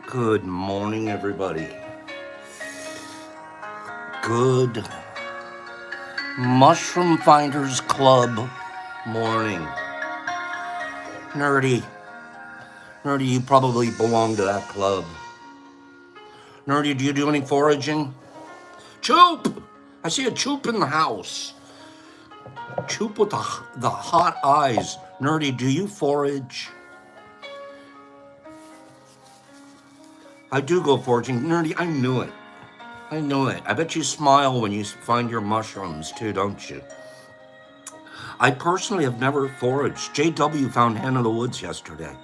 Good morning, everybody. Good Mushroom Finders Club morning. Nerdy, you probably belong to that club. Nerdy, do you do any foraging? Choop! I see a Choop in the house. Choop with the hot eyes. Nerdy, do you forage? I do go foraging. Nerdy, I knew it. I bet you smile when you find your mushrooms too, don't you? I personally have never foraged. JW found Hen of the Woods yesterday.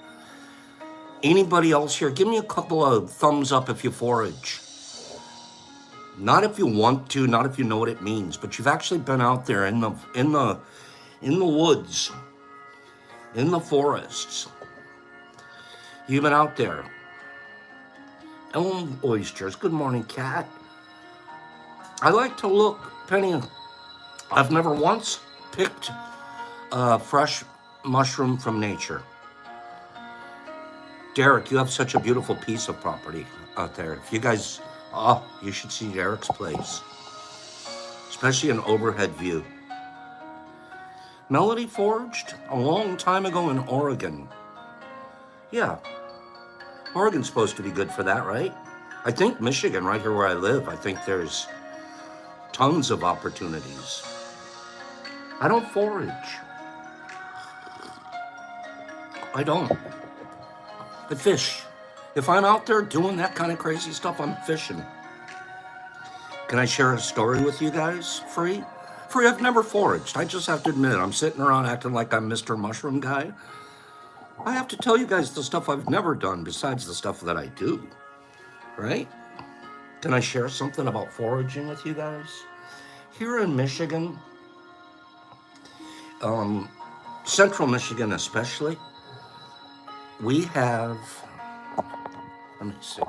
Anybody else here? Give me a couple of thumbs up if you forage. Not if you want to, not if you know what it means, but you've actually been out there in the woods, in the forests. You've been out there. Elm oysters. Good morning, cat. I like to look, Penny. I've never once picked a fresh mushroom from nature. Derek, you have such a beautiful piece of property out there. If you guys, you should see Derek's place, especially an overhead view. Melody foraged a long time ago in Oregon. Yeah, Oregon's supposed to be good for that, right? I think Michigan, right here where I live, I think there's tons of opportunities. I don't forage. I don't. I fish. If I'm out there doing that kind of crazy stuff, I'm fishing. Can I share a story with you guys? Free? I've never foraged. I just have to admit it. I'm sitting around acting like I'm Mr. Mushroom Guy. I have to tell you guys the stuff I've never done besides the stuff that I do. Right? Can I share something about foraging with you guys? Here in Michigan, central Michigan especially, we have, let me see.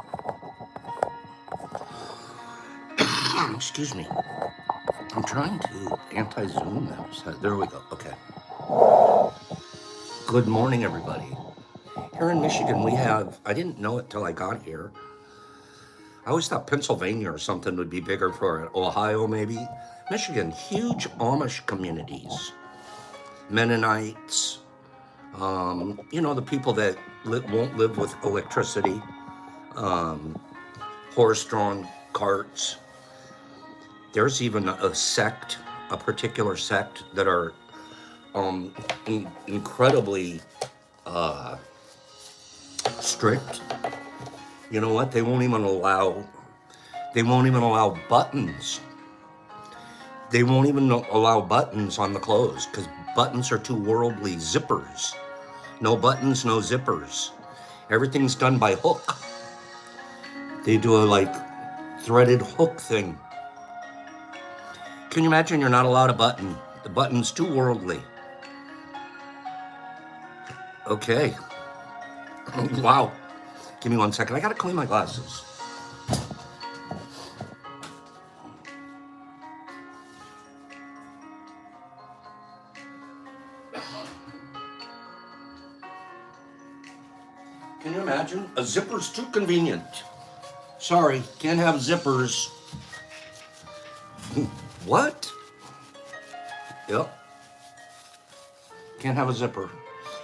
Excuse me. I'm trying to anti-zoom that. There we go. Okay. Good morning, everybody. Here in Michigan, we have, I didn't know it till I got here. I always thought Pennsylvania or something would be bigger for it. Ohio, maybe. Michigan, huge Amish communities. Mennonites, the people that won't live with electricity, horse-drawn carts. There's even a particular sect that are incredibly strict. You know what? They won't even allow buttons. They won't even allow buttons on the clothes because buttons are too worldly. Zippers. No buttons, no zippers. Everything's done by hook. They do a threaded hook thing. Can you imagine you're not allowed a button? The button's too worldly. Okay. Wow. Give me 1 second. I gotta clean my glasses. Can you imagine? A zipper's too convenient. Sorry, can't have zippers. What? Yep. Can't have a zipper.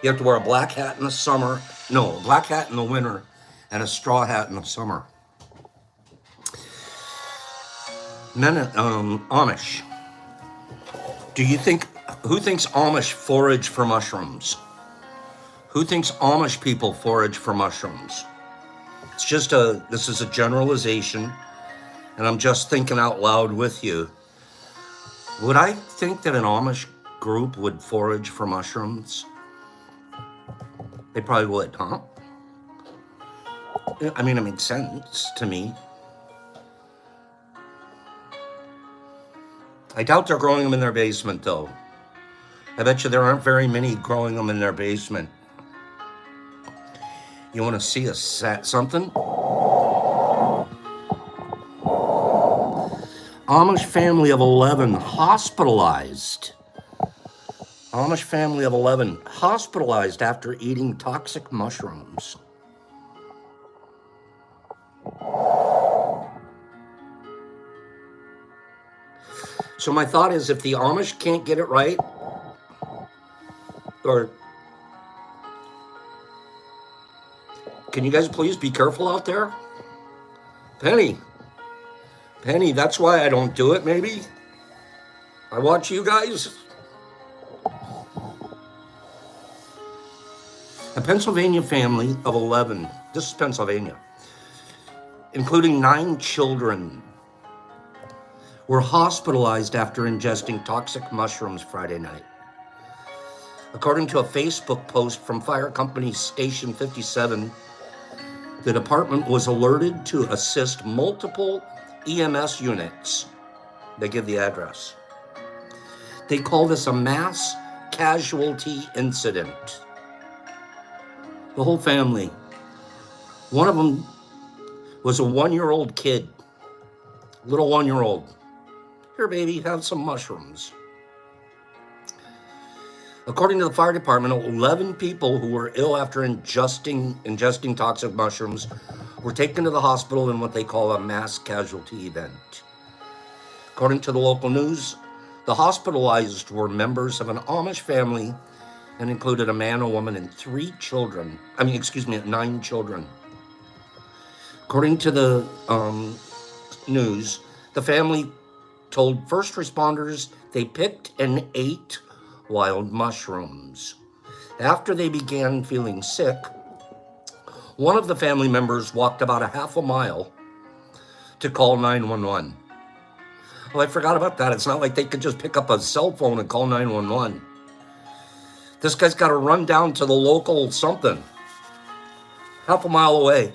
You have to wear a black hat in the summer. No, a black hat in the winter and a straw hat in the summer. Amish. Who thinks Amish forage for mushrooms? Who thinks Amish people forage for mushrooms? This is a generalization, and I'm just thinking out loud with you. Would I think that an Amish group would forage for mushrooms? They probably would, huh? I mean, it makes sense to me. I doubt they're growing them in their basement, though. I bet you there aren't very many growing them in their basement. You want to see something? Amish family of 11 hospitalized. Amish family of 11 hospitalized after eating toxic mushrooms. So my thought is, if the Amish can't get it right, or can you guys please be careful out there? Penny, that's why I don't do it, maybe. I watch you guys. A Pennsylvania family of 11, this is Pennsylvania, including 9 children, were hospitalized after ingesting toxic mushrooms Friday night. According to a Facebook post from fire company Station 57, the department was alerted to assist multiple EMS units. They give the address. They call this a mass casualty incident. The whole family. One of them was a 1-year-old kid, little 1-year-old. Here, baby, have some mushrooms. According to the fire department, 11 people who were ill after ingesting toxic mushrooms were taken to the hospital in what they call a mass casualty event. According to the local news, the hospitalized were members of an Amish family and included a man, a woman, and 9 children. According to the news, the family told first responders they picked and ate wild mushrooms. After they began feeling sick, one of the family members walked about a half a mile to call 911. Oh, I forgot about that. It's not like they could just pick up a cell phone and call 911. This guy's got to run down to the local something, half a mile away.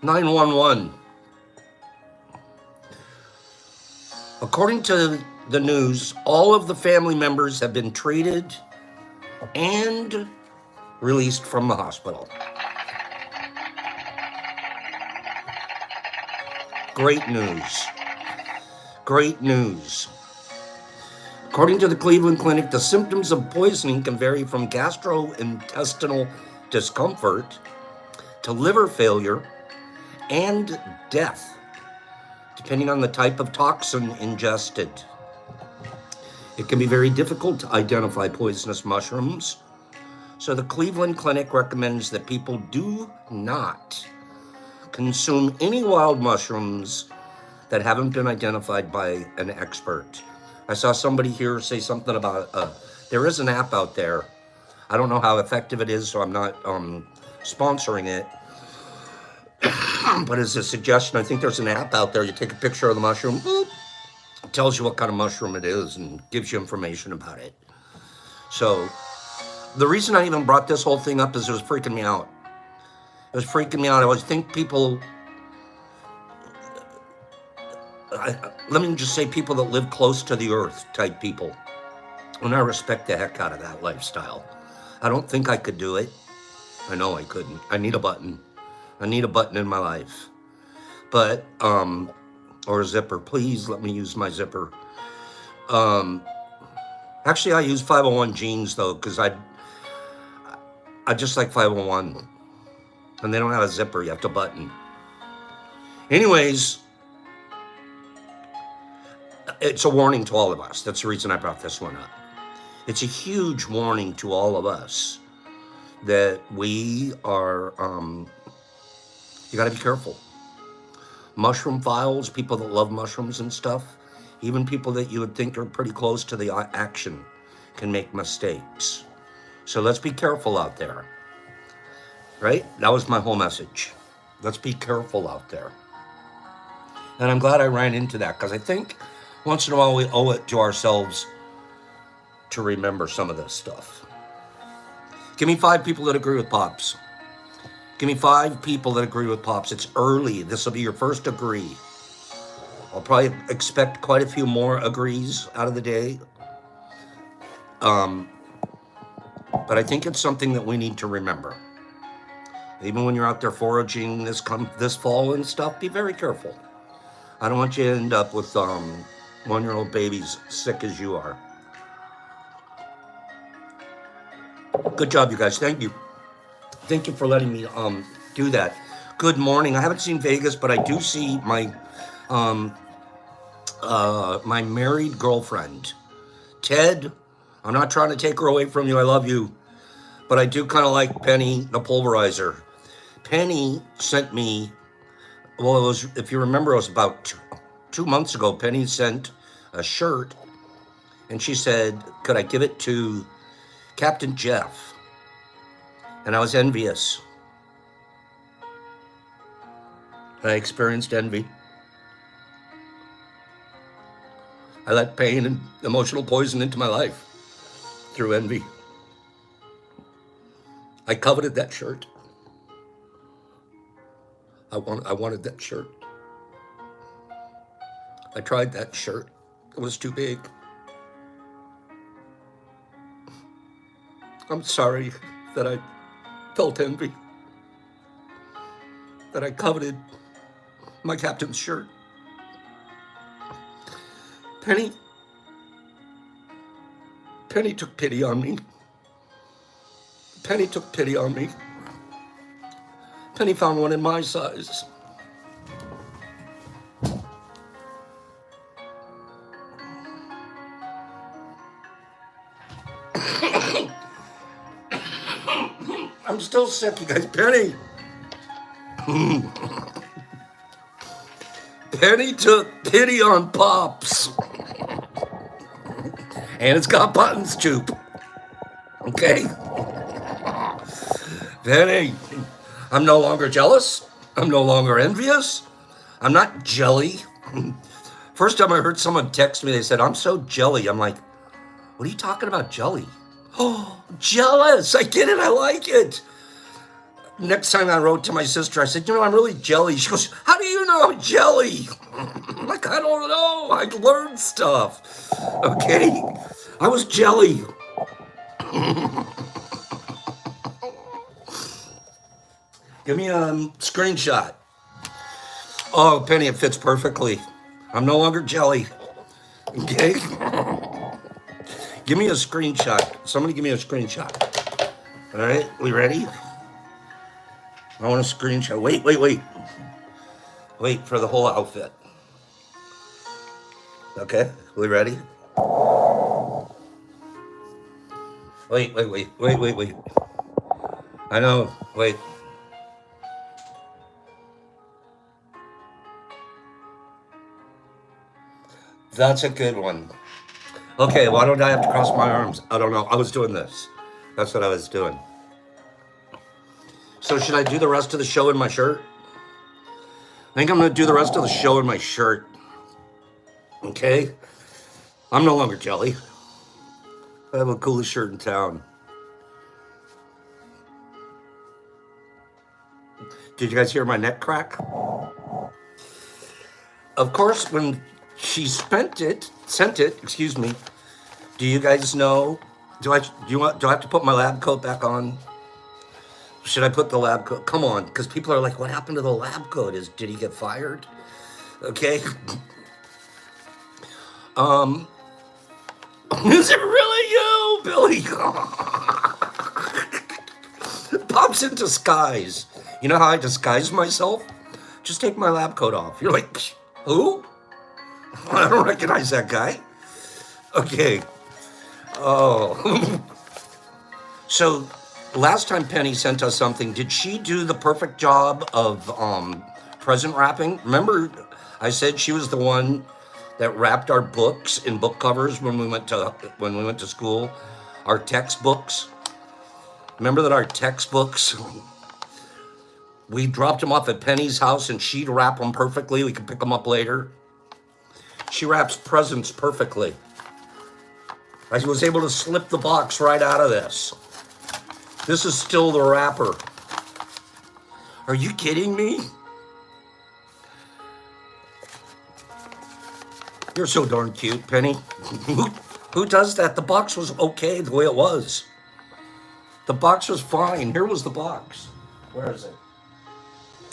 911. According to the news, all of the family members have been treated and released from the hospital. Great news. Great news. According to the Cleveland Clinic, the symptoms of poisoning can vary from gastrointestinal discomfort to liver failure and death, depending on the type of toxin ingested. It can be very difficult to identify poisonous mushrooms, so the Cleveland Clinic recommends that people do not consume any wild mushrooms that haven't been identified by an expert. I saw somebody here say something about, there is an app out there. I don't know how effective it is, so I'm not sponsoring it. But as a suggestion, I think there's an app out there. You take a picture of the mushroom, boop, it tells you what kind of mushroom it is and gives you information about it. So the reason I even brought this whole thing up is it was freaking me out. It was freaking me out. I always think people, let me just say people that live close to the earth type people. And I respect the heck out of that lifestyle. I don't think I could do it. I know I couldn't. I need a button. I need a button in my life. But, or a zipper. Please let me use my zipper. Actually, I use 501 jeans though, because I just like 501. And they don't have a zipper, you have to button. Anyways, it's a warning to all of us. That's the reason I brought this one up. It's a huge warning to all of us that we are, you gotta be careful. Mushroom files, people that love mushrooms and stuff, even people that you would think are pretty close to the action can make mistakes. So let's be careful out there, right? That was my whole message. Let's be careful out there. And I'm glad I ran into that, because I think once in a while we owe it to ourselves to remember some of this stuff. Give me 5 people that agree with Pops. Give me 5 people that agree with Pops. It's early. This will be your first agree. I'll probably expect quite a few more agrees out of the day. But I think it's something that we need to remember. Even when you're out there foraging this fall and stuff, be very careful. I don't want you to end up with 1-year-old babies sick as you are. Good job, you guys. Thank you. Thank you for letting me do that. Good morning. I haven't seen Vegas, but I do see my my married girlfriend, Ted. I'm not trying to take her away from you. I love you. But I do kind of like Penny, the pulverizer. Penny sent me, well, it was, if you remember, it was about 2 months ago. Penny sent a shirt, and she said, could I give it to Captain Jeff? And I was envious. I experienced envy. I let pain and emotional poison into my life through envy. I coveted that shirt. I wanted that shirt. I tried that shirt. It was too big. I'm sorry that I felt envy, that I coveted my captain's shirt. Penny took pity on me. Penny took pity on me. Penny found one in my size. I'm still sick, you guys. Penny. Penny took pity on Pops. And it's got buttons, too. Okay? Penny, I'm no longer jealous. I'm no longer envious. I'm not jelly. First time I heard someone text me, they said, I'm so jelly. I'm like, what are you talking about, jelly? Oh, jealous. I get it. I like it. Next time I wrote to my sister, I said, I'm really jelly. She goes, how do you know I'm jelly? I'm like, I don't know. I learned stuff. Okay? I was jelly. Give me a screenshot. Oh, Penny, it fits perfectly. I'm no longer jelly. Okay? Give me a screenshot. Somebody give me a screenshot. All right, we ready? I want a screenshot. Wait. Wait for the whole outfit. Okay, we ready? Wait. I know, wait. That's a good one. Okay, why don't I have to cross my arms? I don't know. I was doing this. That's what I was doing. So should I do the rest of the show in my shirt? I think I'm going to do the rest of the show in my shirt. Okay? I'm no longer jelly. I have the coolest shirt in town. Did you guys hear my neck crack? Of course, when she sent it, do you guys know, do I have to put my lab coat back on? Should I put the lab coat? Come on, because people are like, what happened to the lab coat? Did he get fired? Okay. Is it really you, Billy? Pops in disguise. You know how I disguise myself? Just take my lab coat off. You're like, who? I don't recognize that guy. Okay. Oh. So last time Penny sent us something, did she do the perfect job of present wrapping? Remember, I said she was the one that wrapped our books in book covers when we went to school, our textbooks. Remember that our textbooks, we dropped them off at Penny's house and she'd wrap them perfectly. We could pick them up later. She wraps presents perfectly. I was able to slip the box right out of this. This is still the wrapper. Are you kidding me? You're so darn cute, Penny. Who does that? The box was okay the way it was. The box was fine. Here was the box. Where is it?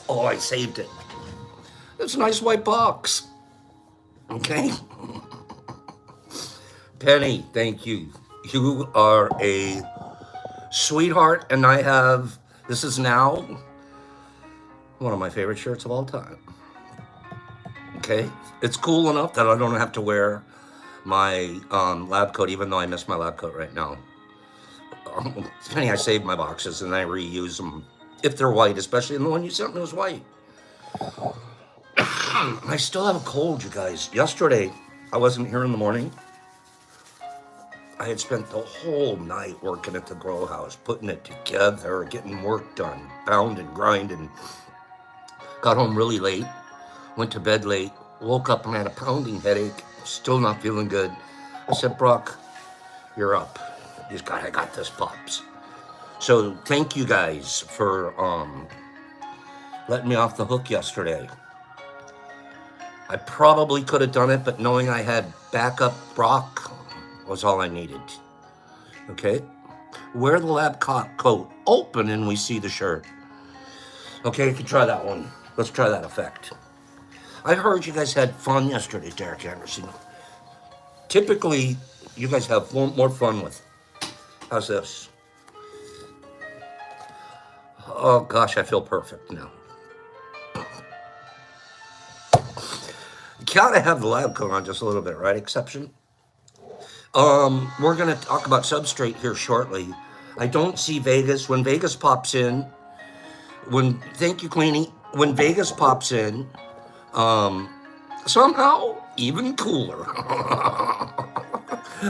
Oh, I saved it. It's a nice white box. Okay. Penny, thank you. You are a sweetheart, and I have, this is now one of my favorite shirts of all time. Okay? It's cool enough that I don't have to wear my lab coat, even though I miss my lab coat right now. It's funny, I save my boxes and I reuse them if they're white, especially the one you sent me was white. I still have a cold, you guys. Yesterday, I wasn't here in the morning. I had spent the whole night working at the grow house, putting it together, getting work done, pounding, grinding. Got home really late, went to bed late, woke up and had a pounding headache, still not feeling good. I said, Brock, you're up. I got this, Pops. So thank you guys for letting me off the hook yesterday. I probably could have done it, but knowing I had backup Brock was all I needed. Okay? Wear the lab coat open and we see the shirt. Okay, you can try that one. Let's try that effect. I heard you guys had fun yesterday, Derek Anderson. Typically, you guys have more fun with. How's this? Oh gosh, I feel perfect now. You gotta have the lab coat on just a little bit, right? Exception. We're gonna talk about Substrate here shortly. I don't see Vegas. When Vegas pops in, thank you, Queenie. When Vegas pops in, somehow even cooler.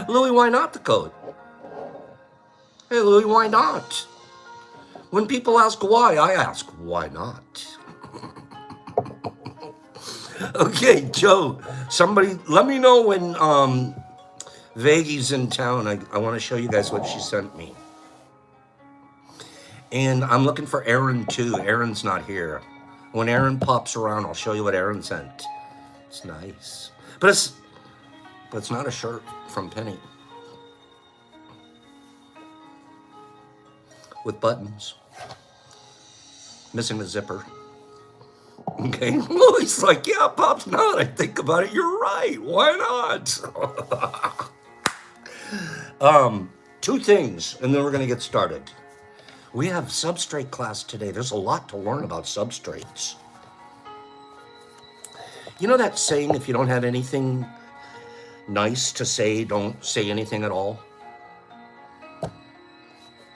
Louis, why not the coat? Hey, Louis, why not? When people ask why, I ask, why not? Okay, Joe, somebody, let me know when Vegie's in town. I want to show you guys what she sent me. And I'm looking for Aaron, too. Aaron's not here. When Aaron pops around, I'll show you what Aaron sent. It's nice. But it's not a shirt from Penny. With buttons. Missing the zipper. Okay. Louis like, yeah, Pop's not. I think about it. You're right. Why not? Two things, and then we're going to get started. We have Substrate class today. There's a lot to learn about substrates. You know that saying, if you don't have anything nice to say, don't say anything at all?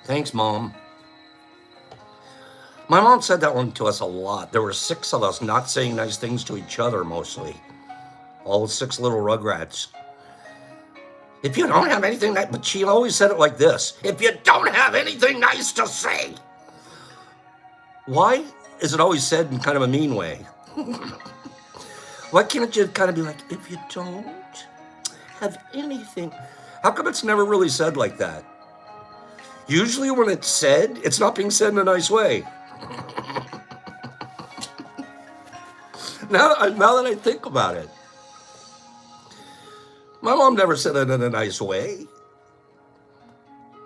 Thanks, Mom. My mom said that one to us a lot. There were 6 of us not saying nice things to each other, mostly. All 6 little rugrats. If you don't have anything nice, but she always said it like this. If you don't have anything nice to say. Why is it always said in kind of a mean way? Why can't you kind of be like, if you don't have anything? How come it's never really said like that? Usually when it's said, it's not being said in a nice way. Now that I think about it. My mom never said it in a nice way.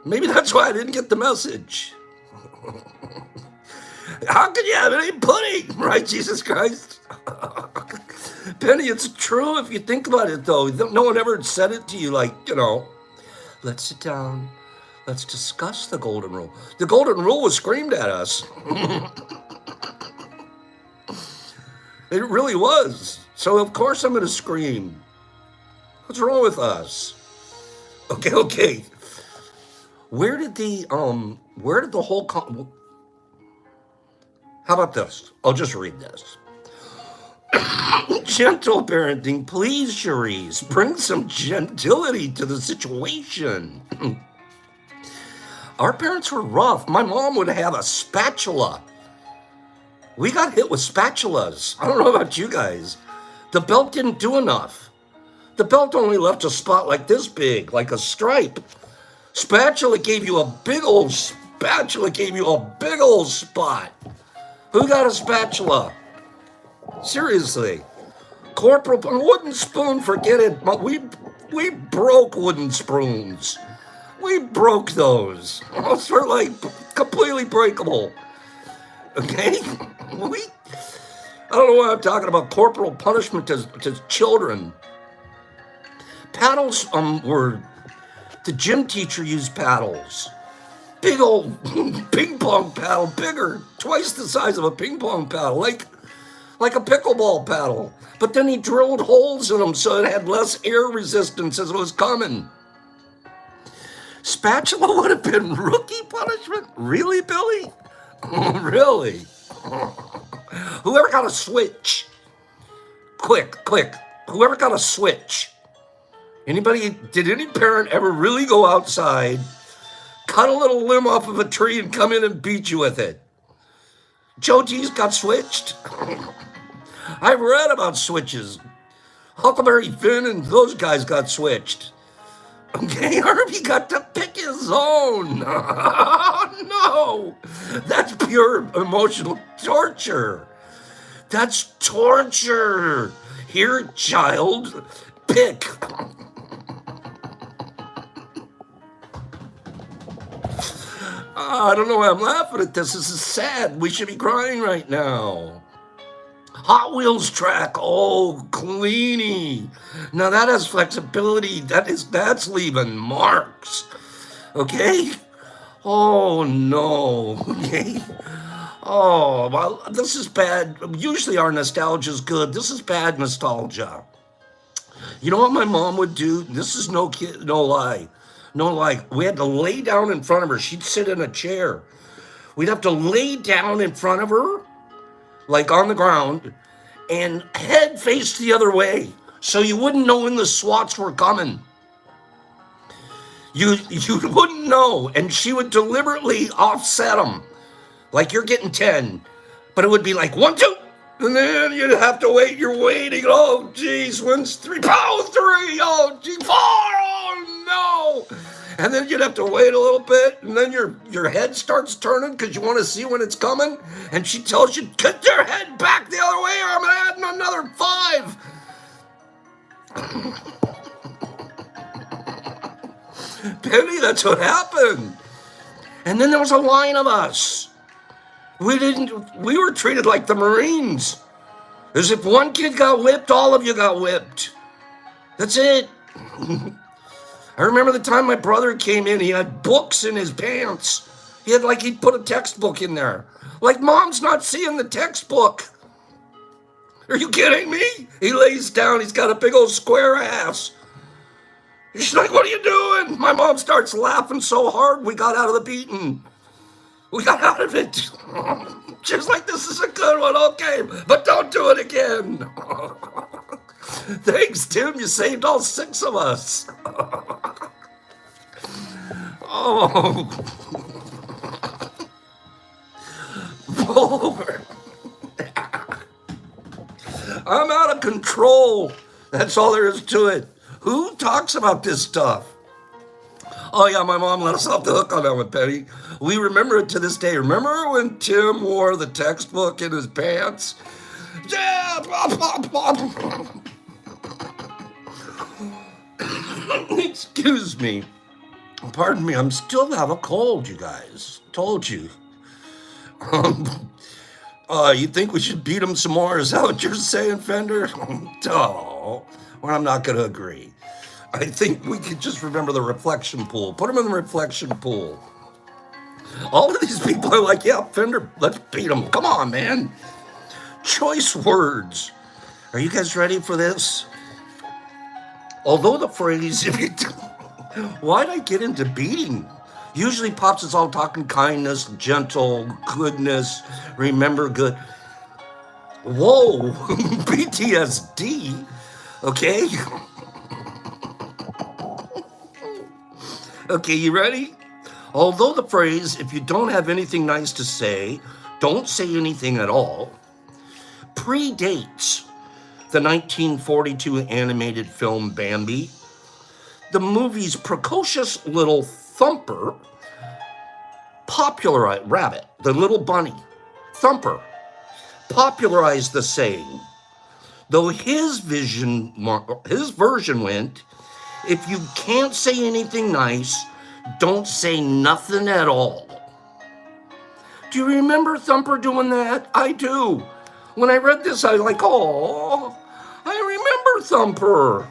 Maybe that's why I didn't get the message. How can you have any pudding, right, Jesus Christ? Penny, it's true if you think about it, though. No one ever said it to you like, let's sit down. Let's discuss the golden rule. The golden rule was screamed at us. It really was. So of course I'm going to scream. What's wrong with us? Okay. Where did the whole how about this? I'll just read this. Gentle parenting, please, Cherise. Bring some gentility to the situation. Our parents were rough. My mom would have a spatula. We got hit with spatulas. I don't know about you guys. The belt didn't do enough. The belt only left a spot like this big, like a stripe. Spatula gave you a big old spot. Who got a spatula? Seriously. Corporal, a wooden spoon, forget it. We broke wooden spoons. We broke those. Those were like completely breakable. Okay? I don't know why I'm talking about corporal punishment to children. Paddles the gym teacher used paddles. Big old ping pong paddle, bigger, twice the size of a ping pong paddle, like a pickleball paddle. But then he drilled holes in them so it had less air resistance as it was coming. Spatula would have been rookie punishment? Really, Billy? Really? Whoever got a switch? Quick. Whoever got a switch? Did any parent ever really go outside, cut a little limb off of a tree and come in and beat you with it? Joe G's got switched. I've read about switches. Huckleberry Finn and those guys got switched. Okay, Herbie got to pick his own. No, that's pure emotional torture. That's torture. Here, child, pick. I don't know why I'm laughing at this. This is sad. We should be crying right now. Hot Wheels track. Oh, cleany. Now that has flexibility. That's leaving marks. Okay? Oh, no. Okay? Oh, well, this is bad. Usually our nostalgia is good. This is bad nostalgia. You know what my mom would do? This is no lie. No lie. We had to lay down in front of her. She'd sit in a chair. We'd have to lay down in front of her, like on the ground, and head face the other way, so you wouldn't know when the SWATs were coming. You wouldn't know, and she would deliberately offset them, like you're getting 10, but it would be like 1, 2, and then you'd have to wait. You're waiting. Oh, geez, when's 3? Oh, 3. Oh, gee, 4. Oh, no. And then you'd have to wait a little bit, and then your head starts turning because you want to see when it's coming, and she tells you, get your head back the other way or I'm going to add another 5. Penny, that's what happened. And then there was a line of us. We were treated like the Marines. As if one kid got whipped, all of you got whipped. That's it. I remember the time my brother came in, he had books in his pants. He'd put a textbook in there. Like, Mom's not seeing the textbook. Are you kidding me? He lays down, he's got a big old square ass. She's like, what are you doing? My mom starts laughing so hard, we got out of the beating. We got out of it. She was like, this is a good one, okay, but don't do it again. Thanks, Tim, you saved all 6 of us. Oh. I'm out of control. That's all there is to it. Who talks about this stuff? Oh, yeah, my mom let us off the hook on that one, Penny. We remember it to this day. Remember when Tim wore the textbook in his pants? Yeah, blah, blah, blah. Excuse me. Pardon me, I'm still have a cold, you guys. Told you. You think we should beat him some more? Is that what you're saying, Fender? Oh, well, I'm not going to agree. I think we could just remember the reflection pool. Put him in the reflection pool. All of these people are like, yeah, Fender, let's beat him. Come on, man. Choice words. Are you guys ready for this? Although the phrase, why'd I get into beating? Usually Pops is all talking kindness, gentle, goodness, remember good. Whoa, PTSD, okay? Okay, you ready? Although the phrase, if you don't have anything nice to say, don't say anything at all, predates the 1942 animated film Bambi, the movie's precocious little Thumper popularized, the little bunny, Thumper, popularized the saying, Though his version went, if you can't say anything nice, don't say nothing at all. Do you remember Thumper doing that? I do. When I read this, I was like, oh, I remember Thumper.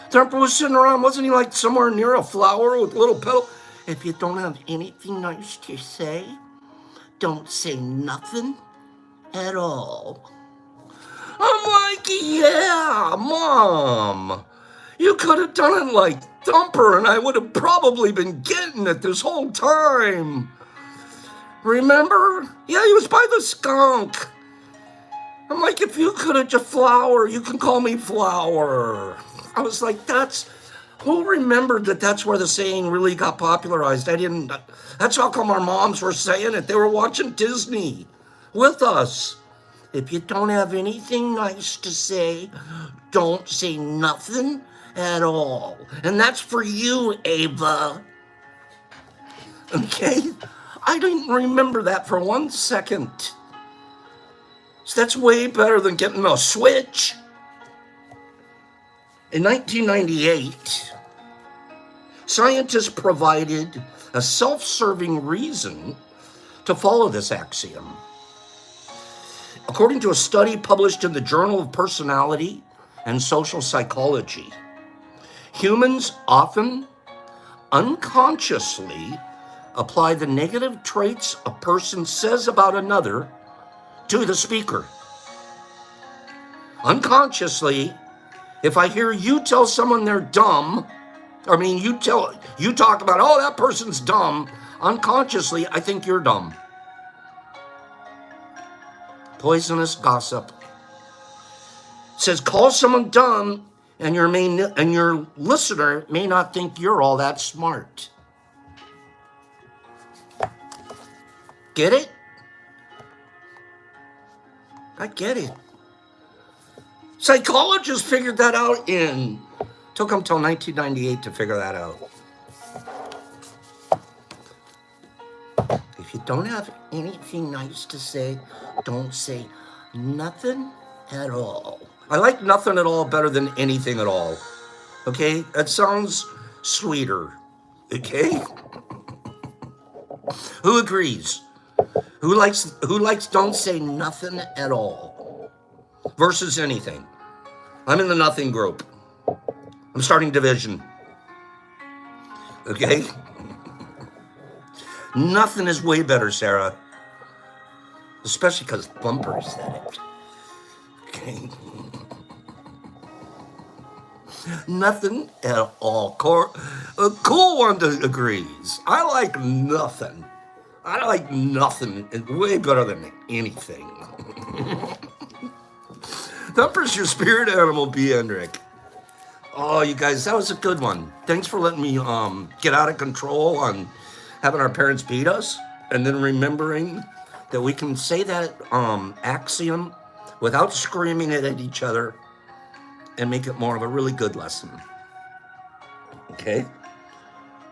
Thumper was sitting around, wasn't he like somewhere near a flower with a little petal? If you don't have anything nice to say, don't say nothing at all. I'm like, yeah, Mom. You could have done it like Thumper, and I would have probably been getting it this whole time. Remember? Yeah, he was by the skunk. I'm like, if you could have just Flower, you can call me Flower. I was like, who remembered that's where the saying really got popularized? That's how come our moms were saying it. They were watching Disney with us. If you don't have anything nice to say, don't say nothing at all. And that's for you, Ava. Okay? I didn't remember that for 1 second. So that's way better than getting a Switch. In 1998, scientists provided a self-serving reason to follow this axiom. According to a study published in the Journal of Personality and Social Psychology, humans often unconsciously apply the negative traits a person says about another to the speaker. Unconsciously, if I hear you tell someone they're dumb, you talk about, oh, that person's dumb, unconsciously, I think you're dumb. Poisonous gossip. It says, call someone dumb, and your listener may not think you're all that smart. Get it? I get it. Psychologists figured that out took them till 1998 to figure that out. If you don't have anything nice to say, don't say nothing at all. I like nothing at all better than anything at all. Okay? That sounds sweeter. Okay? Who agrees? Who likes don't say nothing at all versus anything? I'm in the nothing group. I'm starting division. Okay? Nothing is way better, Sarah. Especially because Bumper said it. Okay? Nothing at all. A cool one agrees. I like nothing. I like nothing. It's way better than anything. Thumper's your spirit animal, B. Hendrick. Oh, you guys, that was a good one. Thanks for letting me get out of control on having our parents beat us, and then remembering that we can say that axiom without screaming it at each other and make it more of a really good lesson. Okay?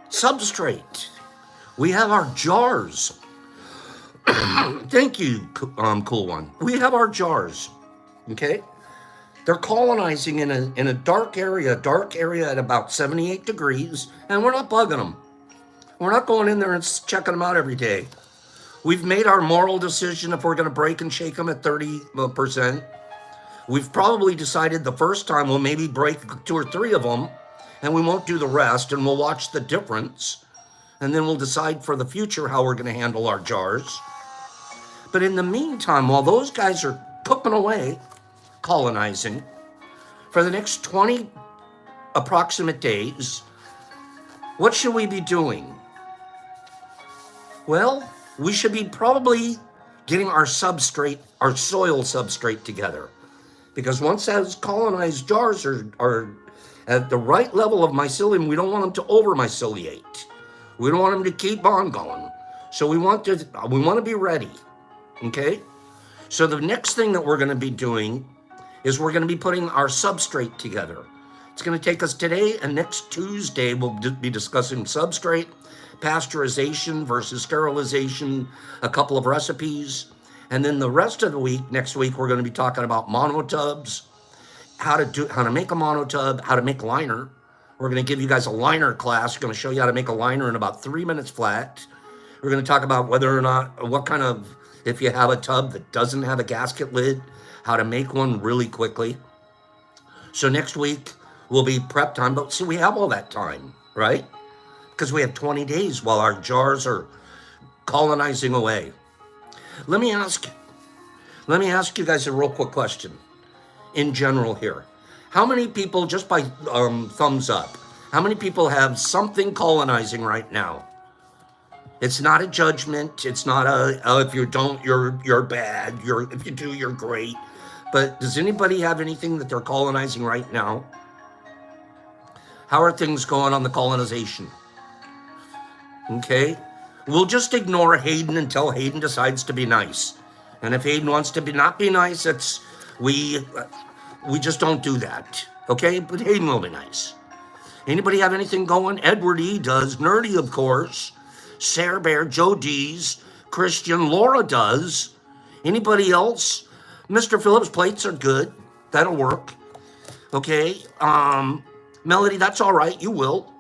Substrate. We have our jars. Thank you, cool one. We have our jars. Okay? They're colonizing in a dark area at about 78 degrees, and we're not bugging them. We're not going in there and checking them out every day. We've made our moral decision if we're going to break and shake them at 30%. We've probably decided the first time we'll maybe break 2 or 3 of them, and we won't do the rest, and we'll watch the difference, and then we'll decide for the future how we're going to handle our jars. But in the meantime, while those guys are cooking away, colonizing, for the next 20 approximate days, what should we be doing? Well, we should be probably getting our substrate, our soil substrate together. Because once those colonized jars are at the right level of mycelium, we don't want them to over-myceliate. We don't want them to keep on going. So we want to be ready, okay? So the next thing that we're going to be doing is we're going to be putting our substrate together. It's going to take us today, and next Tuesday we'll be discussing substrate, pasteurization versus sterilization, a couple of recipes, And then the rest of the week, next week, we're going to be talking about monotubs, how to make a monotub, how to make liner. We're going to give you guys a liner class. We're going to show you how to make a liner in about 3 minutes flat. We're going to talk about whether or not, what kind of, if you have a tub that doesn't have a gasket lid, how to make one really quickly. So next week will be prep time, but see, we have all that time, right? Because we have 20 days while our jars are colonizing away. Let me ask you guys a real quick question in general here. How many people, just by thumbs up, how many people have something colonizing right now? It's not a judgment. It's not a, oh, if you don't, you're bad. If you do, you're great. But does anybody have anything that they're colonizing right now? How are things going on the colonization? Okay. We'll just ignore Hayden until Hayden decides to be nice. And if Hayden wants to not be nice, we just don't do that. Okay? But Hayden will be nice. Anybody have anything going? Edward E. does. Nerdy, of course. Sarah Bear, Joe D's, Christian, Laura does. Anybody else? Mr. Phillips, plates are good. That'll work. Okay. Melody, that's all right. You will.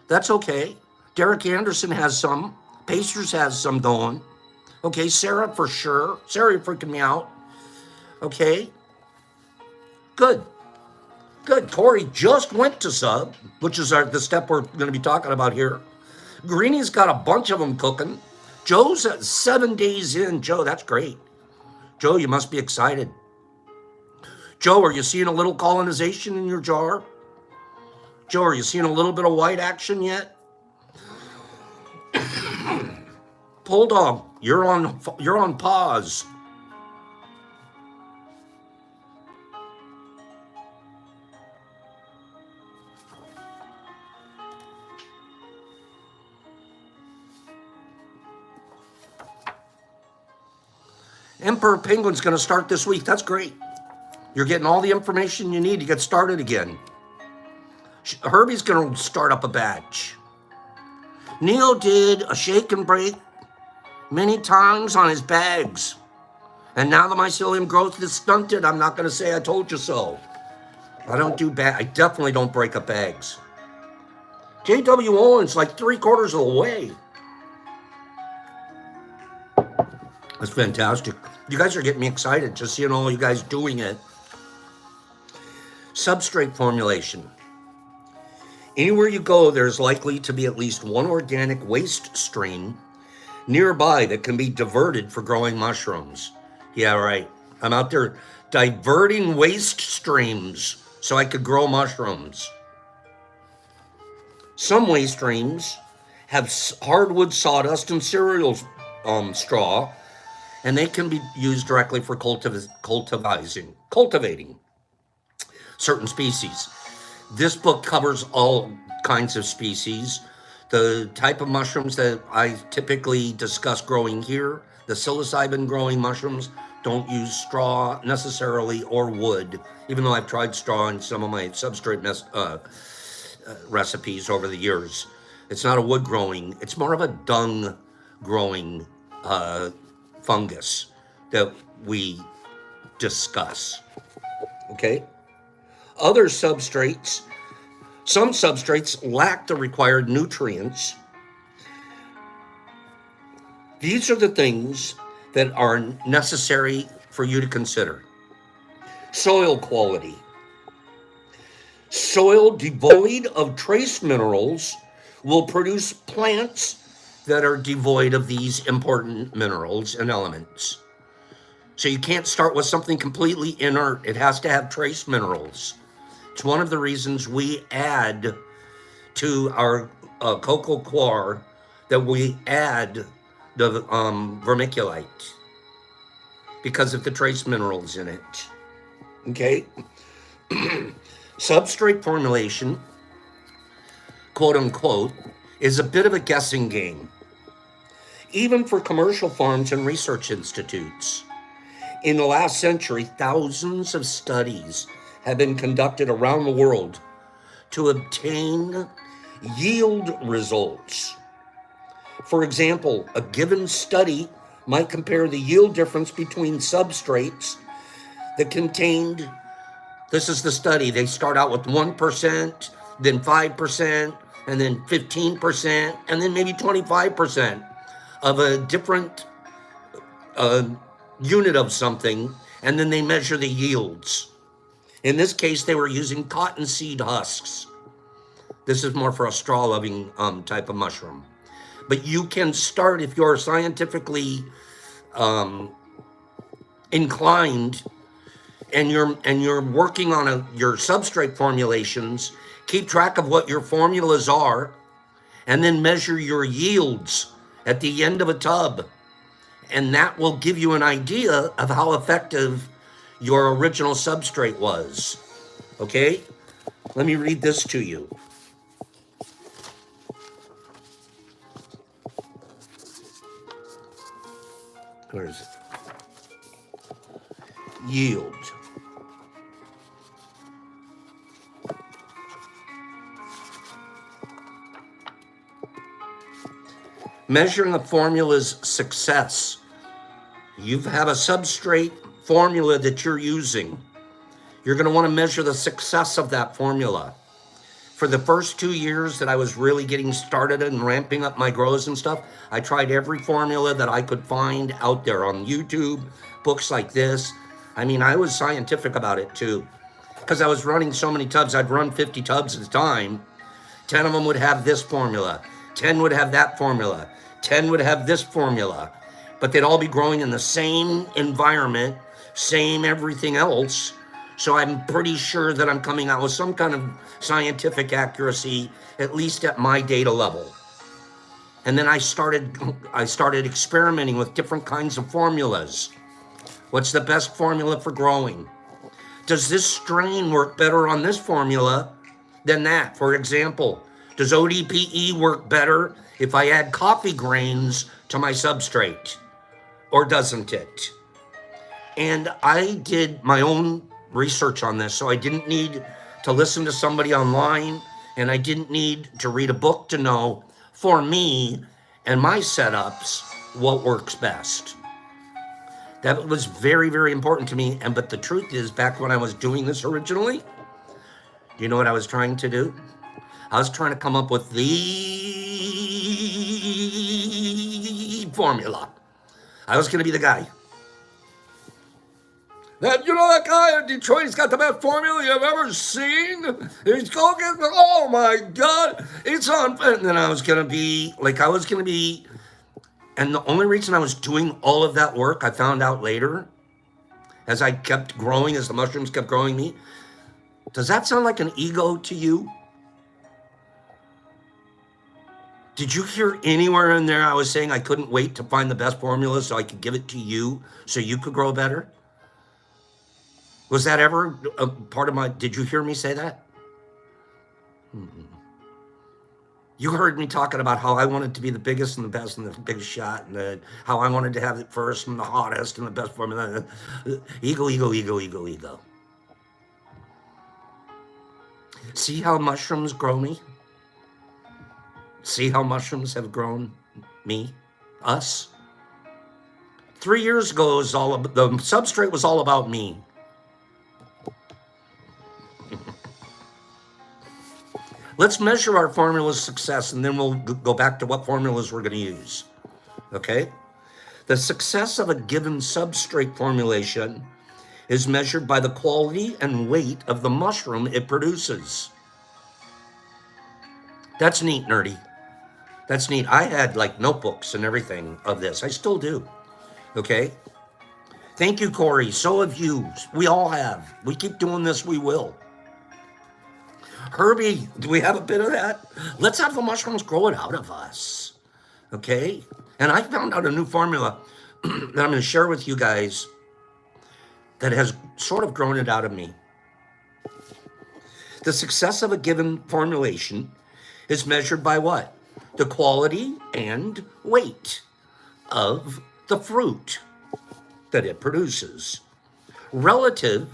That's okay. Derek Anderson has some. Pacers has some going. Okay, Sarah for sure. Sarah, you're freaking me out. Okay. Good. Good. Corey just went to sub, which is the step we're going to be talking about here. Greenie's got a bunch of them cooking. Joe's 7 days in. Joe, that's great. Joe, you must be excited. Joe, are you seeing a little colonization in your jar? Joe, are you seeing a little bit of white action yet? Bulldog, you're on pause. Emperor Penguin's going to start this week. That's great. You're getting all the information you need to get started again. Herbie's going to start up a batch. Neo did a shake and break many times on his bags. And now the mycelium growth is stunted, I'm not going to say I told you so. I don't do bad. I definitely don't break up bags. J.W. Owens, like 3/4 of the way. That's fantastic. You guys are getting me excited just seeing all you guys doing it. Substrate formulation. Anywhere you go, there's likely to be at least one organic waste stream nearby that can be diverted for growing mushrooms. Yeah, right. I'm out there diverting waste streams so I could grow mushrooms. Some waste streams have hardwood sawdust and cereal straw, and they can be used directly for cultivating certain species. This book covers all kinds of species. The type of mushrooms that I typically discuss growing here, the psilocybin growing mushrooms, don't use straw necessarily or wood, even though I've tried straw in some of my substrate recipes over the years. It's not a wood growing, it's more of a dung growing fungus that we discuss. Okay? Other substrates, some substrates lack the required nutrients. These are the things that are necessary for you to consider. Soil quality. Soil devoid of trace minerals will produce plants that are devoid of these important minerals and elements. So you can't start with something completely inert. It has to have trace minerals. It's one of the reasons we add to our cocoa coir, that we add the vermiculite because of the trace minerals in it. Okay? Substrate formulation, quote unquote, is a bit of a guessing game, even for commercial farms and research institutes. In the last century, thousands of studies have been conducted around the world to obtain yield results. For example, a given study might compare the yield difference between substrates that contained, this is the study, they start out with 1%, then 5%, and then 15%, and then maybe 25% of a different unit of something, and then they measure the yields. In this case, they were using cottonseed husks. This is more for a straw-loving type of mushroom. But you can start, if you're scientifically inclined and you're working on your substrate formulations, keep track of what your formulas are, and then measure your yields at the end of a tub. And that will give you an idea of how effective your original substrate was. Okay? Let me read this to you. Where is it? Yield. Measuring the formula's success. You have a substrate formula that you're using. You're going to want to measure the success of that formula. For the first 2 years that I was really getting started and ramping up my grows and stuff, I tried every formula that I could find out there on YouTube, books like this. I mean, I was scientific about it too, because I was running so many tubs. I'd run 50 tubs at a time. 10 of them would have this formula. 10 would have that formula. 10 would have this formula. But they'd all be growing in the same environment, same everything else. So I'm pretty sure that I'm coming out with some kind of scientific accuracy, at least at my data level. And then I started experimenting with different kinds of formulas. What's the best formula for growing? Does this strain work better on this formula than that? For example, does ODPE work better if I add coffee grains to my substrate, or doesn't it? And I did my own research on this, so I didn't need to listen to somebody online, and I didn't need to read a book to know, for me and my setups, what works best. That was very, very important to me. But the truth is, back when I was doing this originally, do you know what I was trying to do? I was trying to come up with the formula. I was going to be the guy. That, you know, that guy in Detroit, he's got the best formula you've ever seen. He's going, oh my God, it's on. And then I was going to be, and the only reason I was doing all of that work, I found out later, as I kept growing, as the mushrooms kept growing me. Does that sound like an ego to you? Did you hear anywhere in there I was saying I couldn't wait to find the best formula so I could give it to you so you could grow better? Was that ever a part of my, did you hear me say that? You heard me talking about how I wanted to be the biggest and the best and the biggest shot, and how I wanted to have it first and the hottest and the best formula. Ego, ego, ego, ego, ego. See how mushrooms grow me? See how mushrooms have grown me, us? 3 years ago, the substrate was all about me. Let's measure our formula's success, and then we'll go back to what formulas we're going to use, okay? The success of a given substrate formulation is measured by the quality and weight of the mushroom it produces. That's neat, nerdy. That's neat. I had like notebooks and everything of this. I still do, okay? Thank you, Corey. So have you. We all have. We keep doing this, we will. Herbie, do we have a bit of that? Let's have the mushrooms grow it out of us, okay? And I found out a new formula that I'm going to share with you guys that has sort of grown it out of me. The success of a given formulation is measured by what? The quality and weight of the fruit that it produces, relative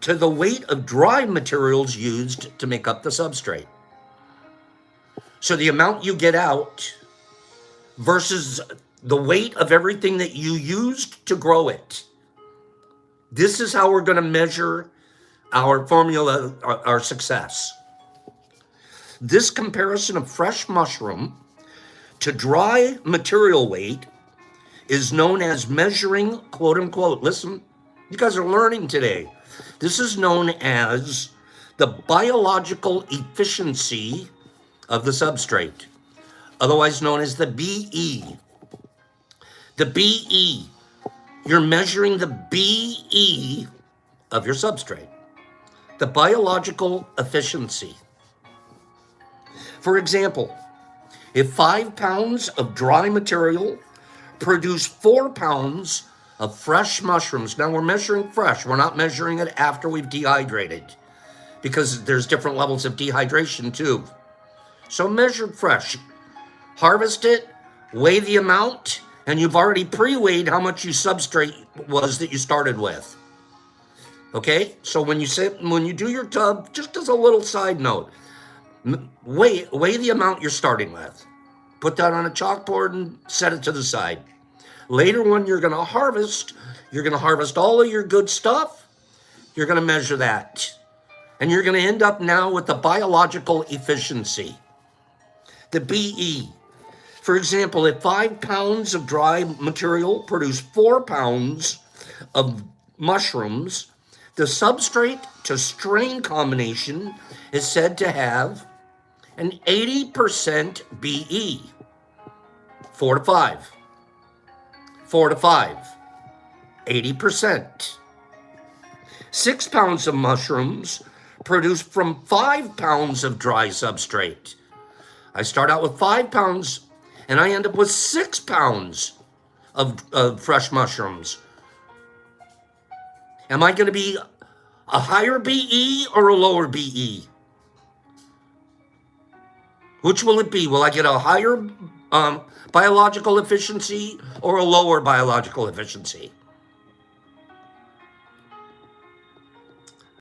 to the weight of dry materials used to make up the substrate. So the amount you get out versus the weight of everything that you used to grow it. This is how we're going to measure our formula, our success. This comparison of fresh mushroom to dry material weight is known as measuring, quote unquote, listen, you guys are learning today. This is known as the biological efficiency of the substrate, otherwise known as the BE. The BE, you're measuring the BE of your substrate, the biological efficiency. For example, if 5 pounds of dry material produce 4 pounds of fresh mushrooms, now we're measuring fresh, we're not measuring it after we've dehydrated, because there's different levels of dehydration too. So measured fresh, harvest it, weigh the amount, and you've already pre-weighed how much your substrate was that you started with. Okay, so when you do your tub, just as a little side note, weigh the amount you're starting with. Put that on a chalkboard and set it to the side. Later, when you're going to harvest all of your good stuff. You're going to measure that, and you're going to end up now with the biological efficiency, the BE. For example, if 5 pounds of dry material produce 4 pounds of mushrooms, the substrate to strain combination is said to have an 80% BE. 4 to 5. 4 to 5. 80%. 6 pounds of mushrooms produce from 5 pounds of dry substrate. I start out with 5 pounds and I end up with 6 pounds of fresh mushrooms. Am I going to be a higher BE or a lower BE? Which will it be? Will I get a higher biological efficiency or a lower biological efficiency?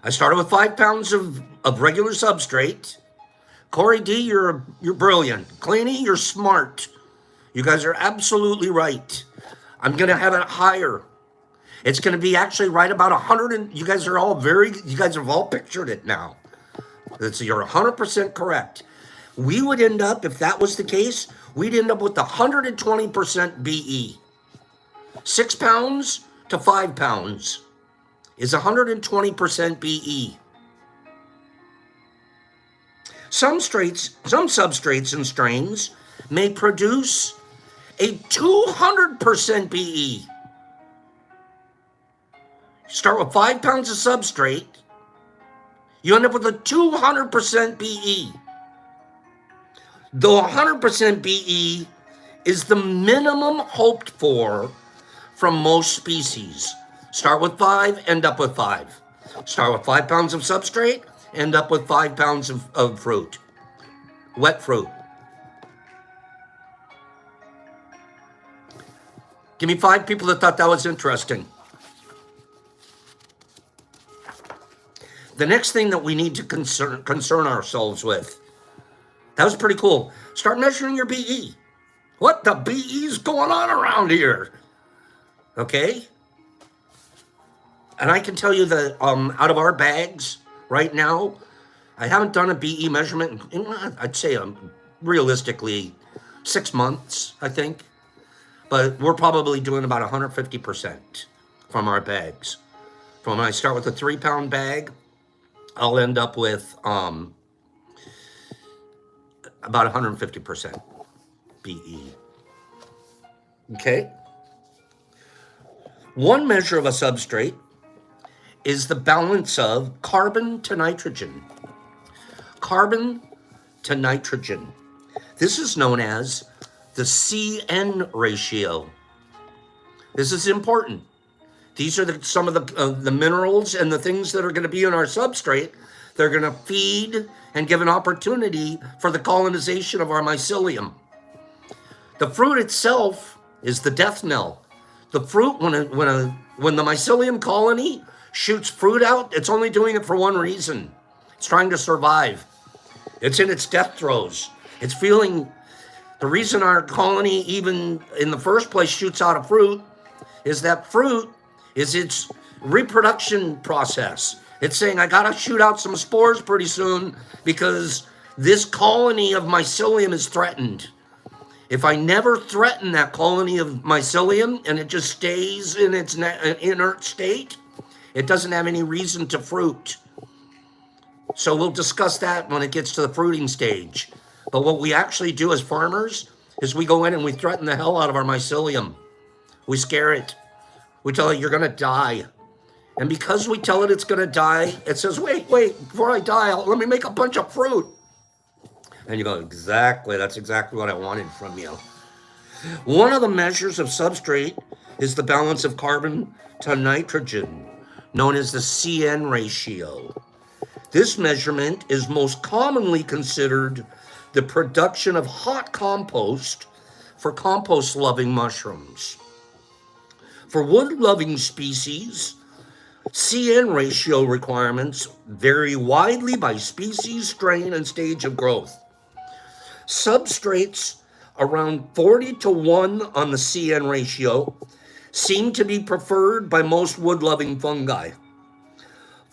I started with 5 pounds of regular substrate. Corey D, you're brilliant. Cleany, you're smart. You guys are absolutely right. I'm going to have it higher. It's going to be actually right about 100. And you guys are all you guys have all pictured it now. You're 100% correct. We would end up, if that was the case, we'd end up with 120% BE. 6 pounds to 5 pounds is 120% BE. Some substrates and strains may produce a 200% BE. Start with 5 pounds of substrate, you end up with a 200% BE. Though 100% BE is the minimum hoped for from most species. Start with 5, end up with 5. Start with 5 pounds of substrate, end up with 5 pounds of fruit, wet fruit. Give me 5 people that thought that was interesting. The next thing that we need to concern ourselves with, that was pretty cool. Start measuring your BE. What the BE is going on around here? Okay? And I can tell you that out of our bags right now, I haven't done a BE measurement in I'd say realistically 6 months, I think. But we're probably doing about 150% from our bags. From when I start with a 3 pound bag, I'll end up with about 150% BE. Okay? One measure of a substrate is the balance of carbon to nitrogen. Carbon to nitrogen. This is known as the CN ratio. This is important. These are some of the minerals and the things that are going to be in our substrate. They're going to feed and give an opportunity for the colonization of our mycelium. The fruit itself is the death knell. The fruit, when the mycelium colony shoots fruit out, it's only doing it for one reason. It's trying to survive. It's in its death throes. It's feeling The reason our colony even in the first place shoots out a fruit is that fruit is its reproduction process. It's saying, I gotta shoot out some spores pretty soon because this colony of mycelium is threatened. If I never threaten that colony of mycelium and it just stays in its inert state, it doesn't have any reason to fruit. So we'll discuss that when it gets to the fruiting stage. But what we actually do as farmers is we go in and we threaten the hell out of our mycelium. We scare it. We tell it, you're gonna die. And because we tell it it's gonna die, it says, wait, before I die, let me make a bunch of fruit. And you go, exactly, that's exactly what I wanted from you. One of the measures of substrate is the balance of carbon to nitrogen, known as the CN ratio. This measurement is most commonly considered the production of hot compost for compost-loving mushrooms. For wood-loving species, CN ratio requirements vary widely by species, strain, and stage of growth. Substrates around 40-1 on the CN ratio seem to be preferred by most wood-loving fungi.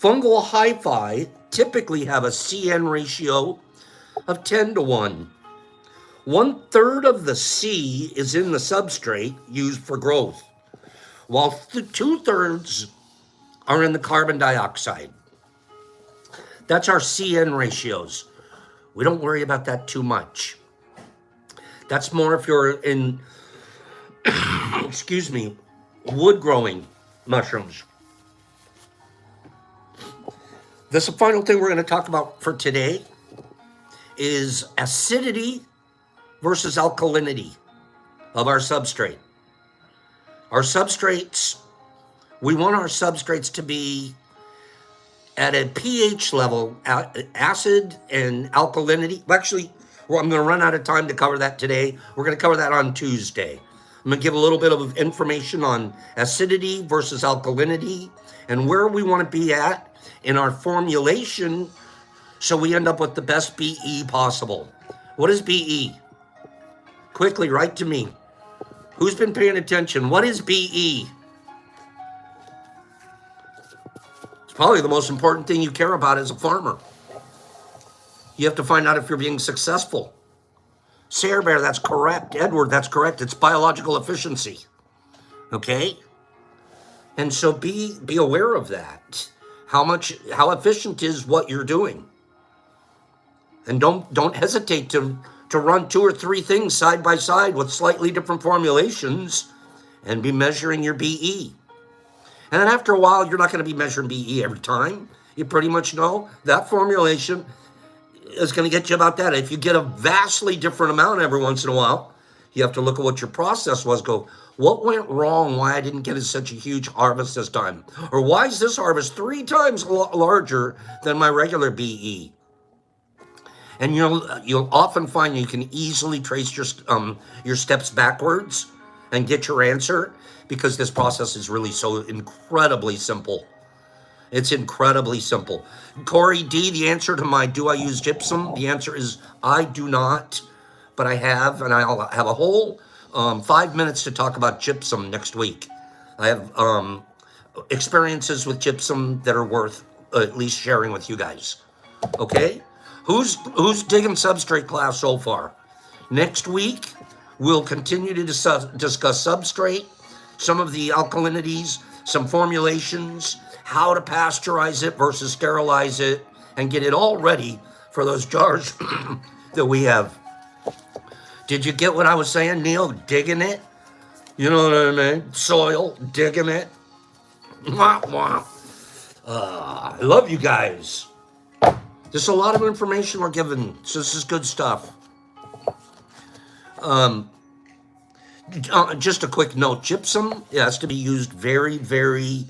Fungal hyphae typically have a CN ratio of 10-1. 1/3 of the C is in the substrate used for growth, while 2/3 are in the carbon dioxide. That's our CN ratios. We don't worry about that too much. That's more if you're in, excuse me, wood growing mushrooms. This final thing we're going to talk about for today is acidity versus alkalinity of our substrate. Our substrates, we want our substrates to be at a pH level, acid and alkalinity. Actually, I'm going to run out of time to cover that today. We're going to cover that on Tuesday. I'm going to give a little bit of information on acidity versus alkalinity and where we want to be at in our formulation so we end up with the best BE possible. What is BE? Quickly, write to me. Who's been paying attention? What is BE? It's probably the most important thing you care about as a farmer. You have to find out if you're being successful. Sarah Bear, that's correct. Edward, that's correct. It's biological efficiency. Okay? And so be aware of that. How efficient is what you're doing. And don't hesitate to run 2 or 3 things side by side with slightly different formulations and be measuring your BE. And then after a while, you're not going to be measuring BE every time. You pretty much know that formulation is going to get you about that. If you get a vastly different amount every once in a while, you have to look at what your process was. Go, what went wrong? Why I didn't get such a huge harvest this time? Or why is this harvest 3 times larger than my regular BE? And you'll often find you can easily trace your steps backwards and get your answer because this process is really so incredibly simple. It's incredibly simple. Corey D, the answer to my do I use gypsum? The answer is I do not, but I have, and I'll have a whole 5 minutes to talk about gypsum next week. I have experiences with gypsum that are worth at least sharing with you guys. Okay? Who's digging substrate class so far? Next week, we'll continue to discuss substrate, some of the alkalinities, some formulations, how to pasteurize it versus sterilize it, and get it all ready for those jars that we have. Did you get what I was saying, Neil? Digging it? You know what I mean? Soil, digging it. Wah, wah. I love you guys. There's a lot of information we're given, so this is good stuff. Just a quick note, gypsum has to be used very, very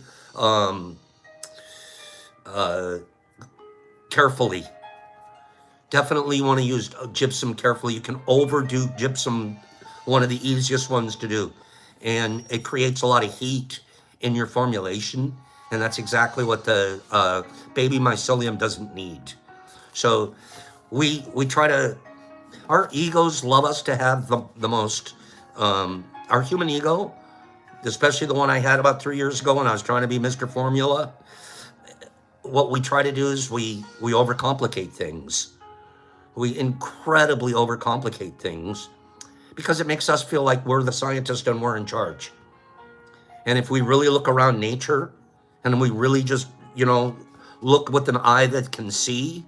carefully. Definitely want to use gypsum carefully. You can overdo gypsum, one of the easiest ones to do. And it creates a lot of heat in your formulation. And that's exactly what the baby mycelium doesn't need. So we try to Our egos love us to have the most, our human ego, especially the one I had about 3 years ago when I was trying to be Mr. Formula. What we try to do is we overcomplicate things. We incredibly overcomplicate things because it makes us feel like we're the scientist and we're in charge. And if we really look around nature and we really just, look with an eye that can see,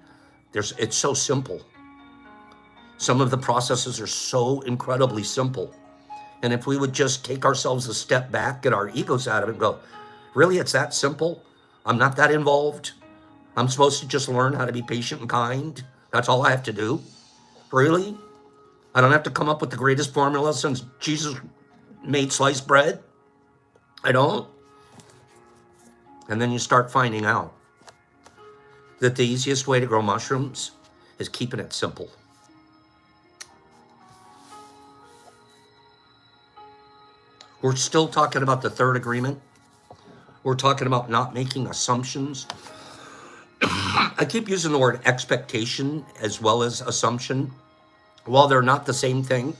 it's so simple. Some of the processes are so incredibly simple. And if we would just take ourselves a step back, get our egos out of it and go, really, it's that simple? I'm not that involved. I'm supposed to just learn how to be patient and kind. That's all I have to do. Really? I don't have to come up with the greatest formula since Jesus made sliced bread. I don't. And then you start finding out that the easiest way to grow mushrooms is keeping it simple. We're still talking about the third agreement. We're talking about not making assumptions. I keep using the word expectation as well as assumption. While they're not the same thing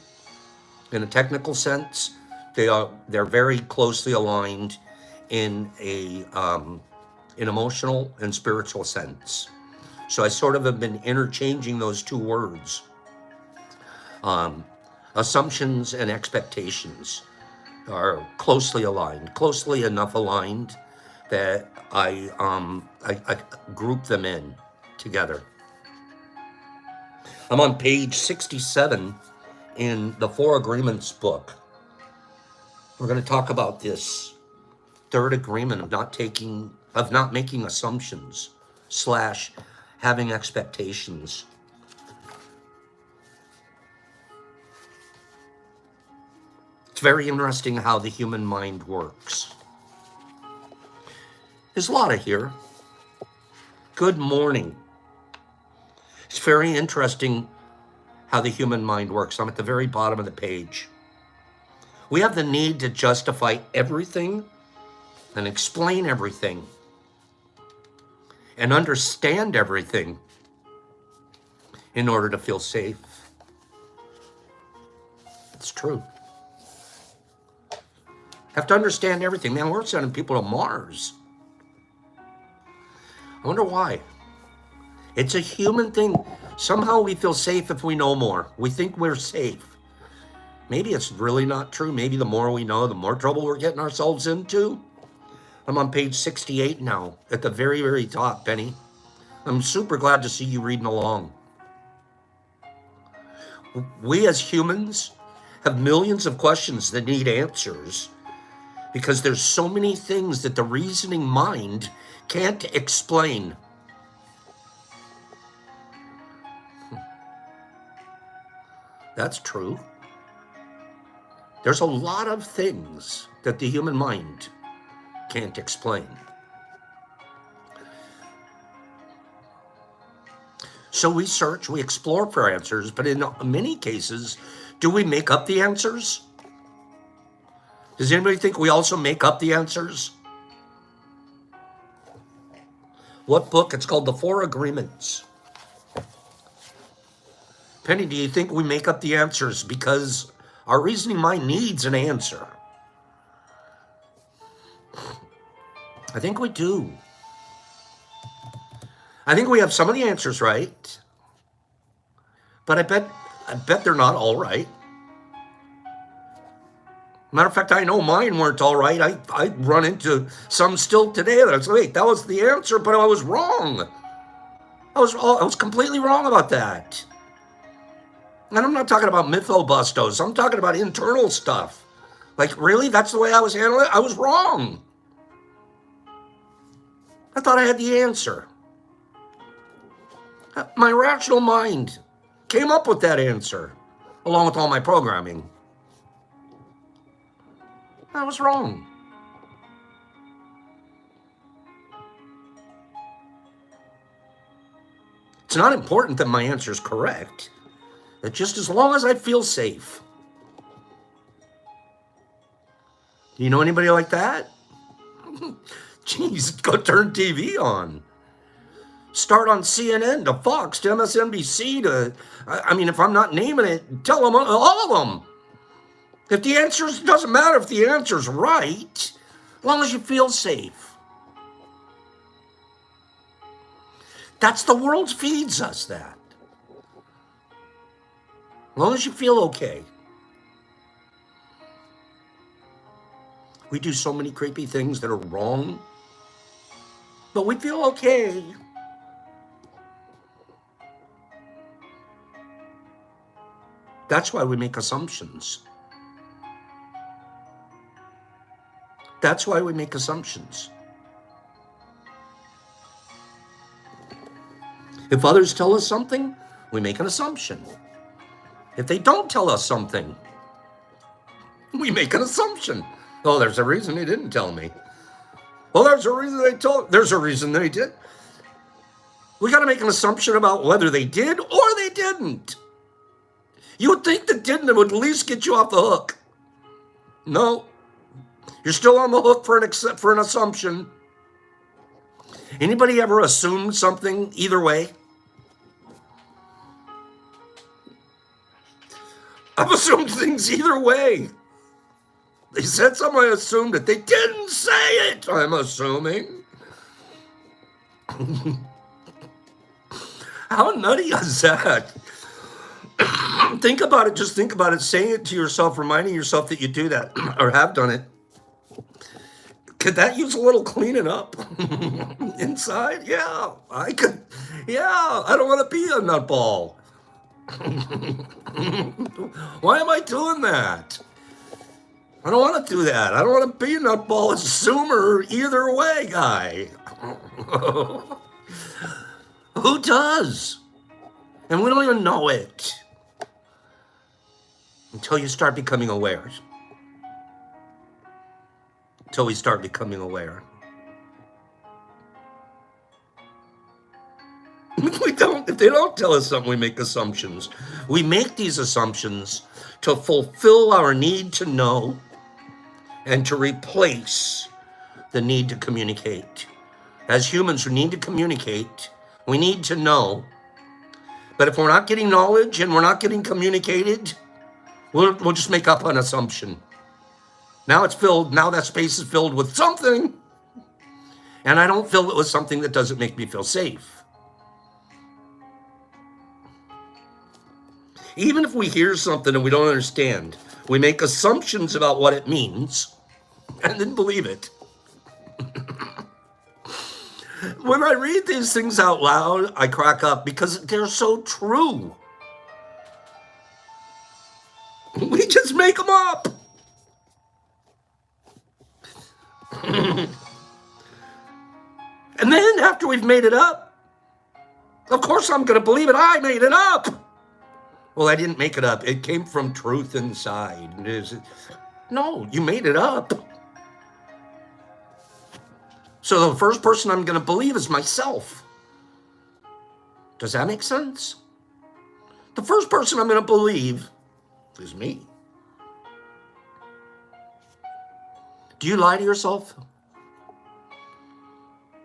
in a technical sense, they're very closely aligned in an emotional and spiritual sense. So I sort of have been interchanging those two words, assumptions and expectations are closely aligned, closely enough aligned that I group them in together. I'm on page 67 in the Four Agreements book. We're going to talk about this third agreement of not making assumptions / having expectations. It's very interesting how the human mind works. There's Lotta here. Good morning. It's very interesting how the human mind works. I'm at the very bottom of the page. We have the need to justify everything and explain everything and understand everything in order to feel safe. It's true. Have to understand everything. Man, we're sending people to Mars. I wonder why. It's a human thing. Somehow we feel safe if we know more. We think we're safe. Maybe it's really not true. Maybe the more we know, the more trouble we're getting ourselves into. I'm on page 68 now, at the very, very top, Benny. I'm super glad to see you reading along. We as humans have millions of questions that need answers because there's so many things that the reasoning mind can't explain. That's true. There's a lot of things that the human mind can't explain. So we search, we explore for answers, but in many cases, do we make up the answers? Does anybody think we also make up the answers? What book? It's called The Four Agreements. Penny, do you think we make up the answers because our reasoning mind needs an answer? I think we do. I think we have some of the answers right, but I bet they're not all right. Matter of fact, I know mine weren't all right. I run into some still today that I was like, wait, that was the answer, but I was wrong. I was completely wrong about that. And I'm not talking about mythobustos. I'm talking about internal stuff. Like, really? That's the way I was handling it? I was wrong. I thought I had the answer. My rational mind came up with that answer, along with all my programming. I was wrong. It's not important that my answer is correct. It's just as long as I feel safe. Do you know anybody like that? Jeez, go turn TV on. Start on CNN to Fox to MSNBC to, I mean, if I'm not naming it, tell them all of them. If the answers, it doesn't matter if the answer's right, as long as you feel safe. That's the world feeds us that. As long as you feel okay. We do so many creepy things that are wrong, but we feel okay. That's why we make assumptions. That's why we make assumptions. If others tell us something, we make an assumption. If they don't tell us something, we make an assumption. Oh, there's a reason they didn't tell me. Well, there's a reason they did. We got to make an assumption about whether they did or they didn't. You would think that didn't would at least get you off the hook. No. You're still on the hook for an assumption. Anybody ever assumed something either way? I've assumed things either way. They said something, I assumed it. They didn't say it, I'm assuming. How nutty is that? Think about it. Just think about it. Saying it to yourself, reminding yourself that you do that or have done it. Could that use a little cleaning up inside? Yeah, I could. Yeah, I don't want to be a nutball. Why am I doing that? I don't want to do that. I don't want to be a nutball assumer either way guy. Who does? And we don't even know it until you start becoming aware. Until we start becoming aware. If they don't tell us something, we make assumptions. We make these assumptions to fulfill our need to know and to replace the need to communicate. As humans who need to communicate, we need to know. But if we're not getting knowledge and we're not getting communicated, we'll just make up an assumption. Now it's filled, now that space is filled with something, and I don't fill it with something that doesn't make me feel safe. Even if we hear something and we don't understand, we make assumptions about what it means and then believe it. When I read these things out loud, I crack up because they're so true. We just make them up. And then after we've made it up, of course I'm going to believe it. I made it up. Well, I didn't make it up. It came from truth inside. No, you made it up. So the first person I'm going to believe is myself. Does that make sense? The first person I'm going to believe is me. Do you lie to yourself?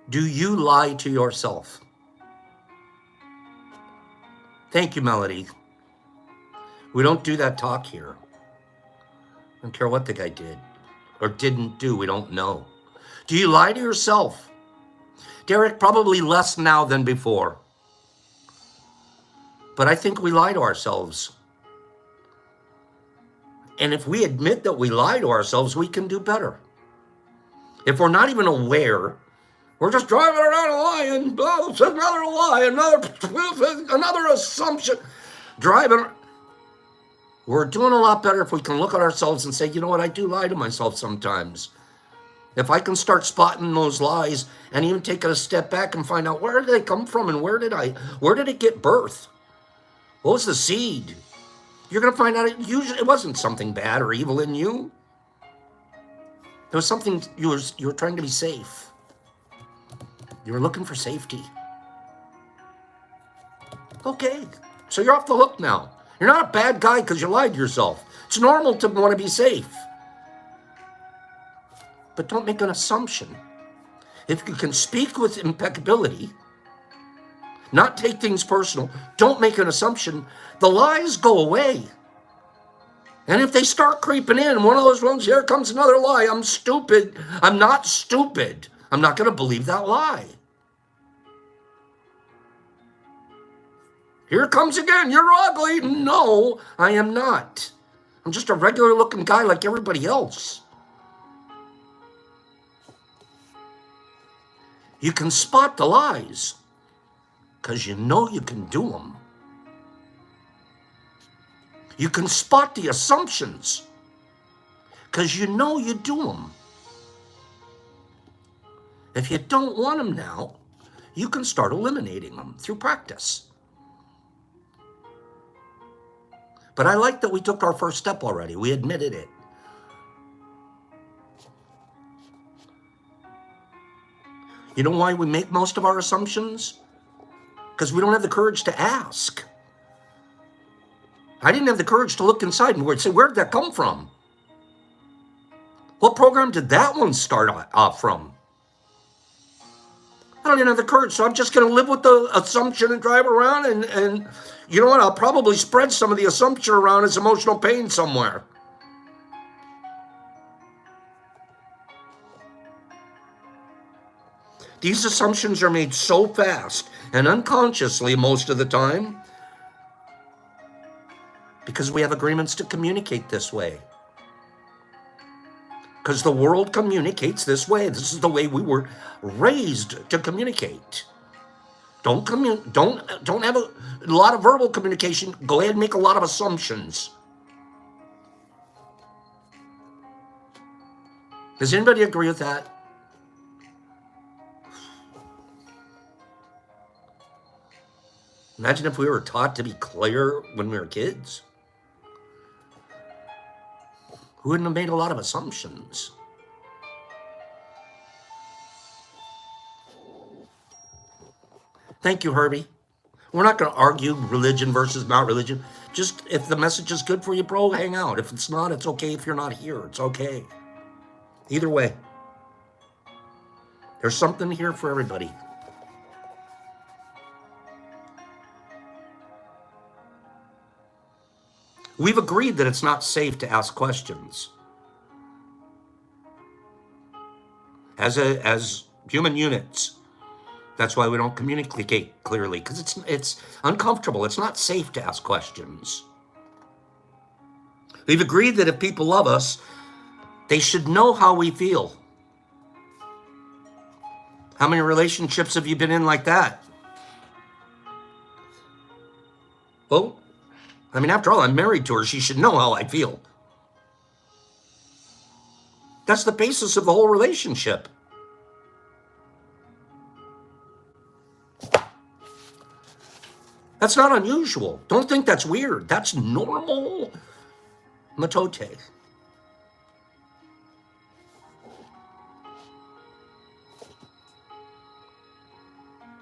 Do you lie to yourself? Thank you, Melody. We don't do that talk here. I don't care what the guy did or didn't do. We don't know. Do you lie to yourself? Derek, probably less now than before. But I think we lie to ourselves. And if we admit that we lie to ourselves, we can do better. If we're not even aware, we're just driving around lying. Oh, it's another lie, another assumption. Driving. We're doing a lot better if we can look at ourselves and say, you know what, I do lie to myself sometimes. If I can start spotting those lies and even take it a step back and find out where did they come from and where did it get birth? What was the seed? You're going to find out it wasn't something bad or evil in you. It was something you were trying to be safe. You were looking for safety. Okay, so you're off the hook now. You're not a bad guy because you lied to yourself. It's normal to want to be safe. But don't make an assumption. If you can speak with impeccability, Not take things personal. Don't make an assumption. The lies go away. And if they start creeping in, one of those ones, here comes another lie. I'm stupid. I'm not stupid. I'm not going to believe that lie. Here it comes again. You're ugly. No, I am not. I'm just a regular looking guy like everybody else. You can spot the lies because you know you can do them. You can spot the assumptions because you know you do them. If you don't want them now, you can start eliminating them through practice. But I like that we took our first step already. We admitted it. You know why we make most of our assumptions? Because we don't have the courage to ask. I didn't have the courage to look inside and say, where did that come from? What program did that one start off from? I don't even have the courage, so I'm just going to live with the assumption and drive around, and you know what? I'll probably spread some of the assumption around as emotional pain somewhere. These assumptions are made so fast and unconsciously most of the time because we have agreements to communicate this way. Because the world communicates this way. This is the way we were raised to communicate. Don't have a lot of verbal communication. Go ahead and make a lot of assumptions. Does anybody agree with that? Imagine if we were taught to be clear when we were kids. We wouldn't have made a lot of assumptions. Thank you, Herbie. We're not going to argue religion versus not religion. Just if the message is good for you, bro, hang out. If it's not, it's okay if you're not here. It's okay. Either way, there's something here for everybody. We've agreed that it's not safe to ask questions. As human units, that's why we don't communicate clearly, because it's uncomfortable. It's not safe to ask questions. We've agreed that if people love us, they should know how we feel. How many relationships have you been in like that? Well, I mean, after all, I'm married to her. She should know how I feel. That's the basis of the whole relationship. That's not unusual. Don't think that's weird. That's normal. Matote.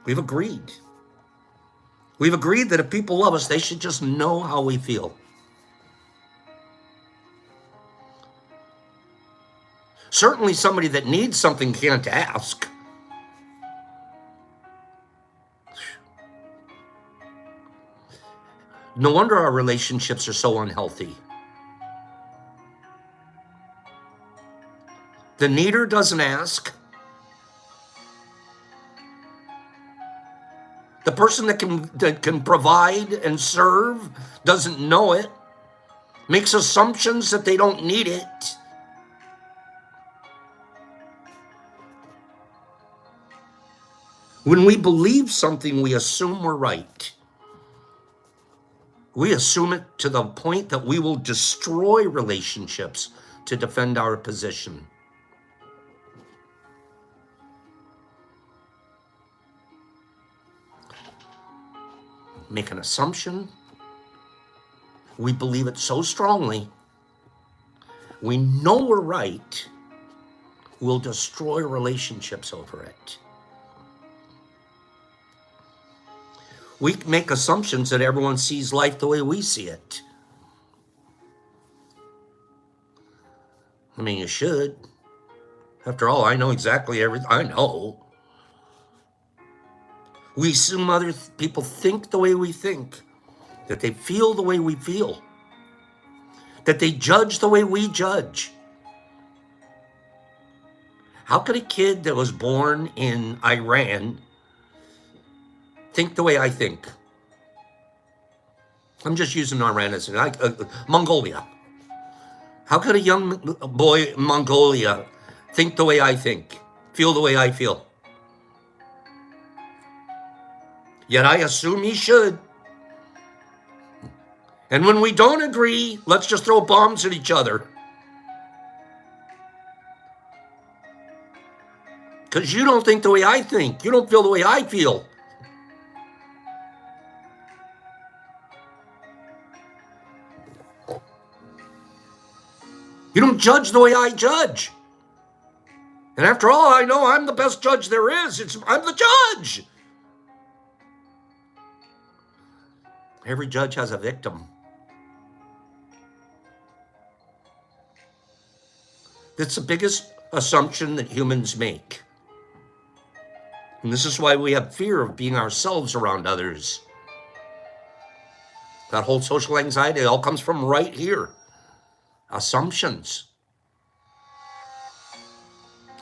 We've agreed. We've agreed that if people love us, they should just know how we feel. Certainly somebody that needs something can't ask. No wonder our relationships are so unhealthy. The needer doesn't ask. The person that can provide and serve doesn't know it, makes assumptions that they don't need it. When we believe something, we assume we're right. We assume it to the point that we will destroy relationships to defend our position. Make an assumption. We believe it so strongly. We know we're right. We'll destroy relationships over it. We make assumptions that everyone sees life the way we see it. I mean, you should. After all, I know exactly everything. I know. We assume other people think the way we think, that they feel the way we feel, that they judge the way we judge. How could a kid that was born in Iran think the way I think? I'm just using Iran as Mongolia. How could a young boy in Mongolia think the way I think, feel the way I feel? Yet I assume he should. And when we don't agree, let's just throw bombs at each other. Because you don't think the way I think. You don't feel the way I feel. You don't judge the way I judge. And after all, I know I'm the best judge there is. I'm the judge. Every judge has a victim. That's the biggest assumption that humans make. And this is why we have fear of being ourselves around others. That whole social anxiety all comes from right here. Assumptions.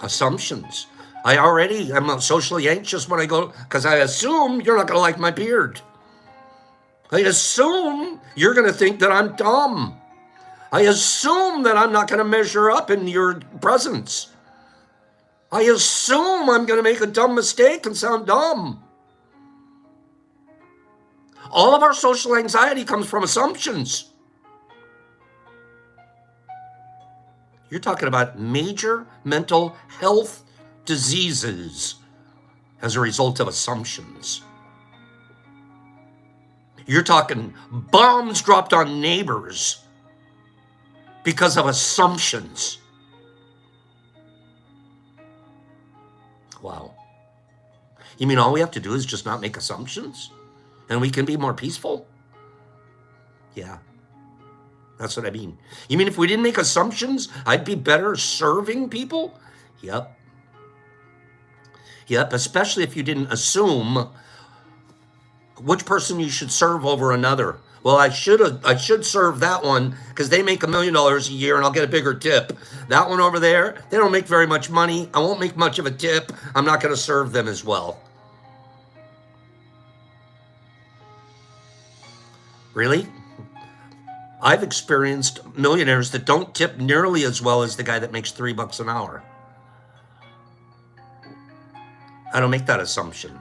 Assumptions. I already am socially anxious when I go, because I assume you're not going to like my beard. I assume you're going to think that I'm dumb. I assume that I'm not going to measure up in your presence. I assume I'm going to make a dumb mistake and sound dumb. All of our social anxiety comes from assumptions. You're talking about major mental health diseases as a result of assumptions. You're talking bombs dropped on neighbors because of assumptions. Wow. You mean all we have to do is just not make assumptions? And we can be more peaceful? Yeah. That's what I mean. You mean if we didn't make assumptions, I'd be better serving people? Yep. Yep, especially if you didn't assume which person you should serve over another. Well, I should serve that one because they make $1 million a year and I'll get a bigger tip. That one over there, they don't make very much money. I won't make much of a tip. I'm not going to serve them as well. Really? I've experienced millionaires that don't tip nearly as well as the guy that makes $3 an hour. I don't make that assumption.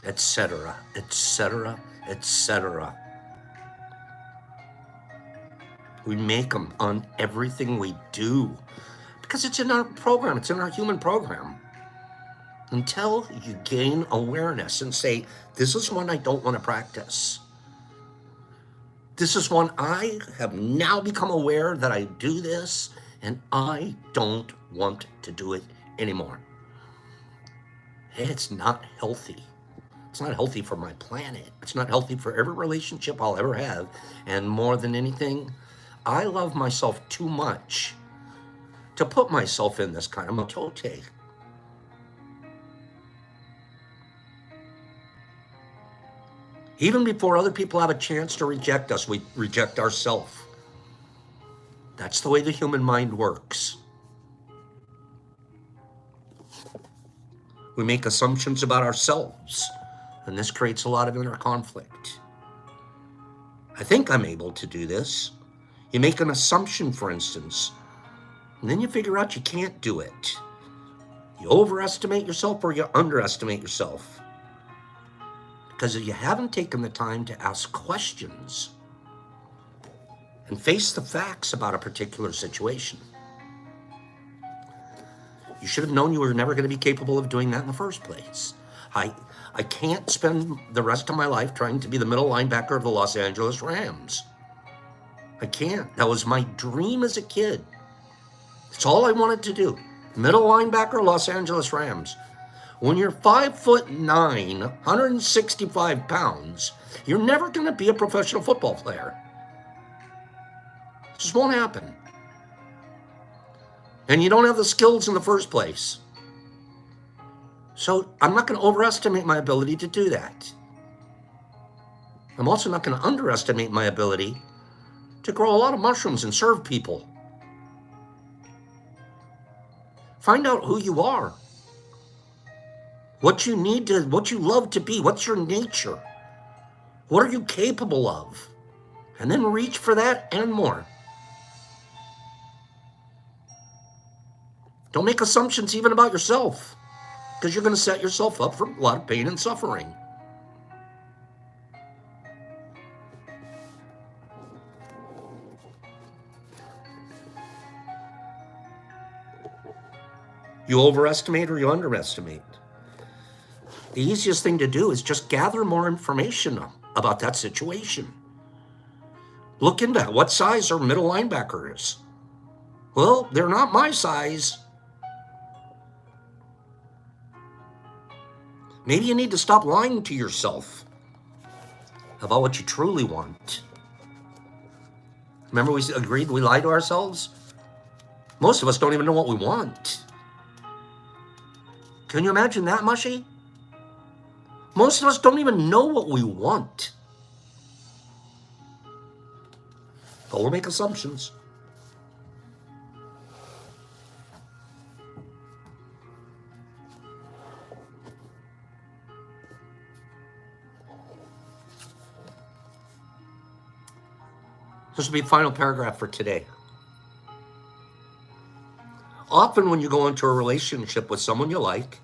Etc., etc., etc. We make them on everything we do because it's in our program. It's in our human program. Until you gain awareness and say, this is one I don't want to practice. This is one I have now become aware that I do this and I don't want to do it anymore. It's not healthy. It's not healthy for my planet. It's not healthy for every relationship I'll ever have. And more than anything, I love myself too much to put myself in this kind of matote. Even before other people have a chance to reject us, we reject ourselves. That's the way the human mind works. We make assumptions about ourselves, and this creates a lot of inner conflict. I think I'm able to do this. You make an assumption, for instance, and then you figure out you can't do it. You overestimate yourself or you underestimate yourself. Because you haven't taken the time to ask questions and face the facts about a particular situation. You should have known you were never going to be capable of doing that in the first place. I can't spend the rest of my life trying to be the middle linebacker of the Los Angeles Rams. I can't. That was my dream as a kid. It's all I wanted to do. Middle linebacker, Los Angeles Rams. When you're 5'9", 165 pounds, you're never going to be a professional football player. It just won't happen. And you don't have the skills in the first place. So I'm not going to overestimate my ability to do that. I'm also not going to underestimate my ability to grow a lot of mushrooms and serve people. Find out who you are, what you need to, what you love to be, what's your nature, what are you capable of, and then reach for that and more. Don't make assumptions even about yourself, because you're going to set yourself up for a lot of pain and suffering. You overestimate or you underestimate. The easiest thing to do is just gather more information about that situation. Look into what size our middle linebacker is. Well, they're not my size. Maybe you need to stop lying to yourself about what you truly want. Remember we agreed we lie to ourselves? Most of us don't even know what we want. Can you imagine that, Mushy? Most of us don't even know what we want. But we'll make assumptions. This will be the final paragraph for today. Often when you go into a relationship with someone you like,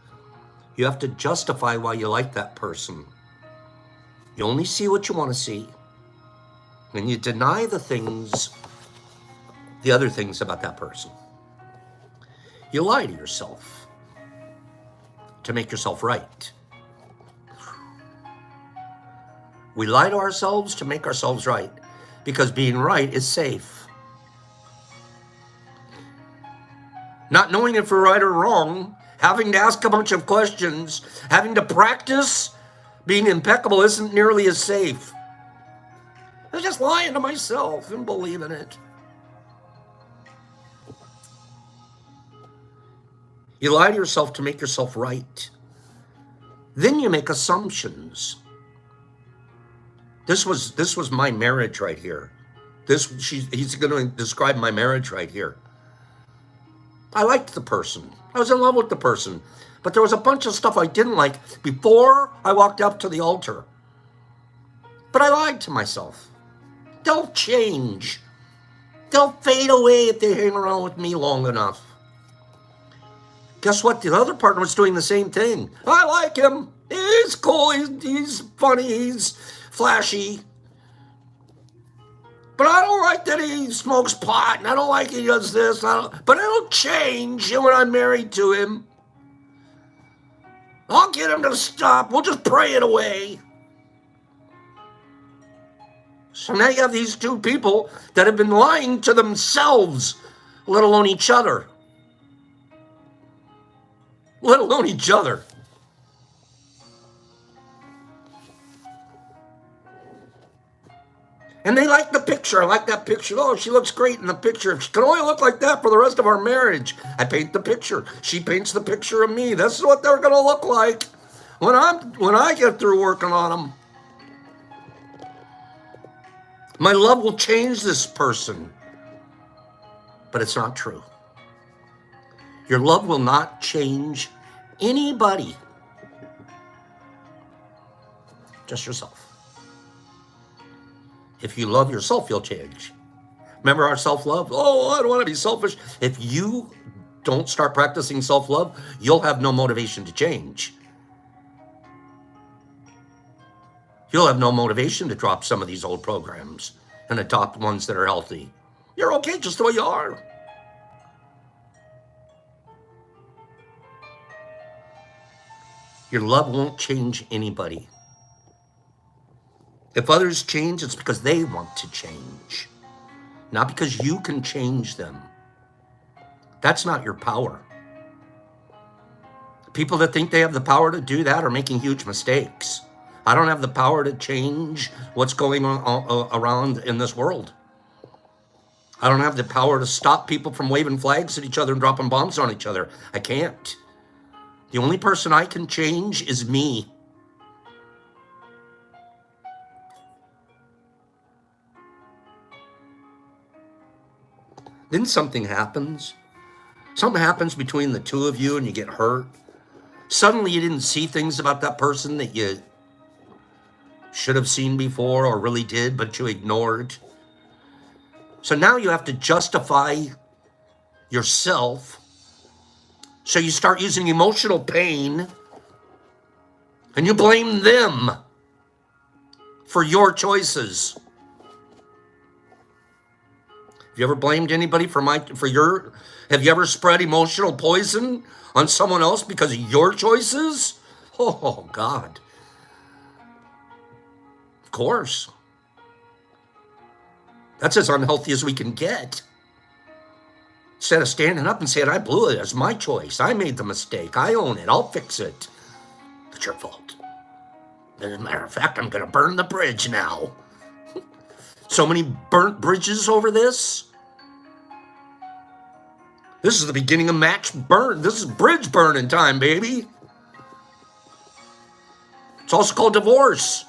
you have to justify why you like that person. You only see what you want to see, and you deny the other things about that person. You lie to yourself to make yourself right. We lie to ourselves to make ourselves right, because being right is safe. Not knowing if we're right or wrong, having to ask a bunch of questions, having to practice being impeccable isn't nearly as safe. I'm just lying to myself and believing it. You lie to yourself to make yourself right. Then you make assumptions. This was my marriage right here. He's going to describe my marriage right here. I liked the person. I was in love with the person. But there was a bunch of stuff I didn't like before I walked up to the altar. But I lied to myself. They'll change. They'll fade away if they hang around with me long enough. Guess what? The other partner was doing the same thing. I like him. He's cool. He's funny. He's flashy. But I don't like that he smokes pot, and I don't like he does this. But it'll change when I'm married to him. I'll get him to stop. We'll just pray it away. So now you have these two people that have been lying to themselves, let alone each other. Let alone each other. And they like the picture. I like that picture. Oh, she looks great in the picture. She can only look like that for the rest of our marriage. I paint the picture. She paints the picture of me. This is what they're going to look like when I get through working on them. My love will change this person. But it's not true. Your love will not change anybody. Just yourself. If you love yourself, you'll change. Remember our self-love? Oh, I don't want to be selfish. If you don't start practicing self-love, you'll have no motivation to change. You'll have no motivation to drop some of these old programs and adopt ones that are healthy. You're okay just the way you are. Your love won't change anybody. If others change, it's because they want to change, not because you can change them. That's not your power. People that think they have the power to do that are making huge mistakes. I don't have the power to change what's going on around in this world. I don't have the power to stop people from waving flags at each other and dropping bombs on each other. I can't. The only person I can change is me. Then something happens. Something happens between the two of you and you get hurt. Suddenly you didn't see things about that person that you should have seen before or really did, but you ignored. So now you have to justify yourself. So you start using emotional pain and you blame them for your choices. Have you ever blamed anybody have you ever spread emotional poison on someone else because of your choices? Oh, God. Of course. That's as unhealthy as we can get. Instead of standing up and saying, I blew it, it's my choice. I made the mistake. I own it. I'll fix it. It's your fault. As a matter of fact, I'm going to burn the bridge now. So many burnt bridges over this. This is the beginning of match burn. This is bridge burning time, baby. It's also called divorce.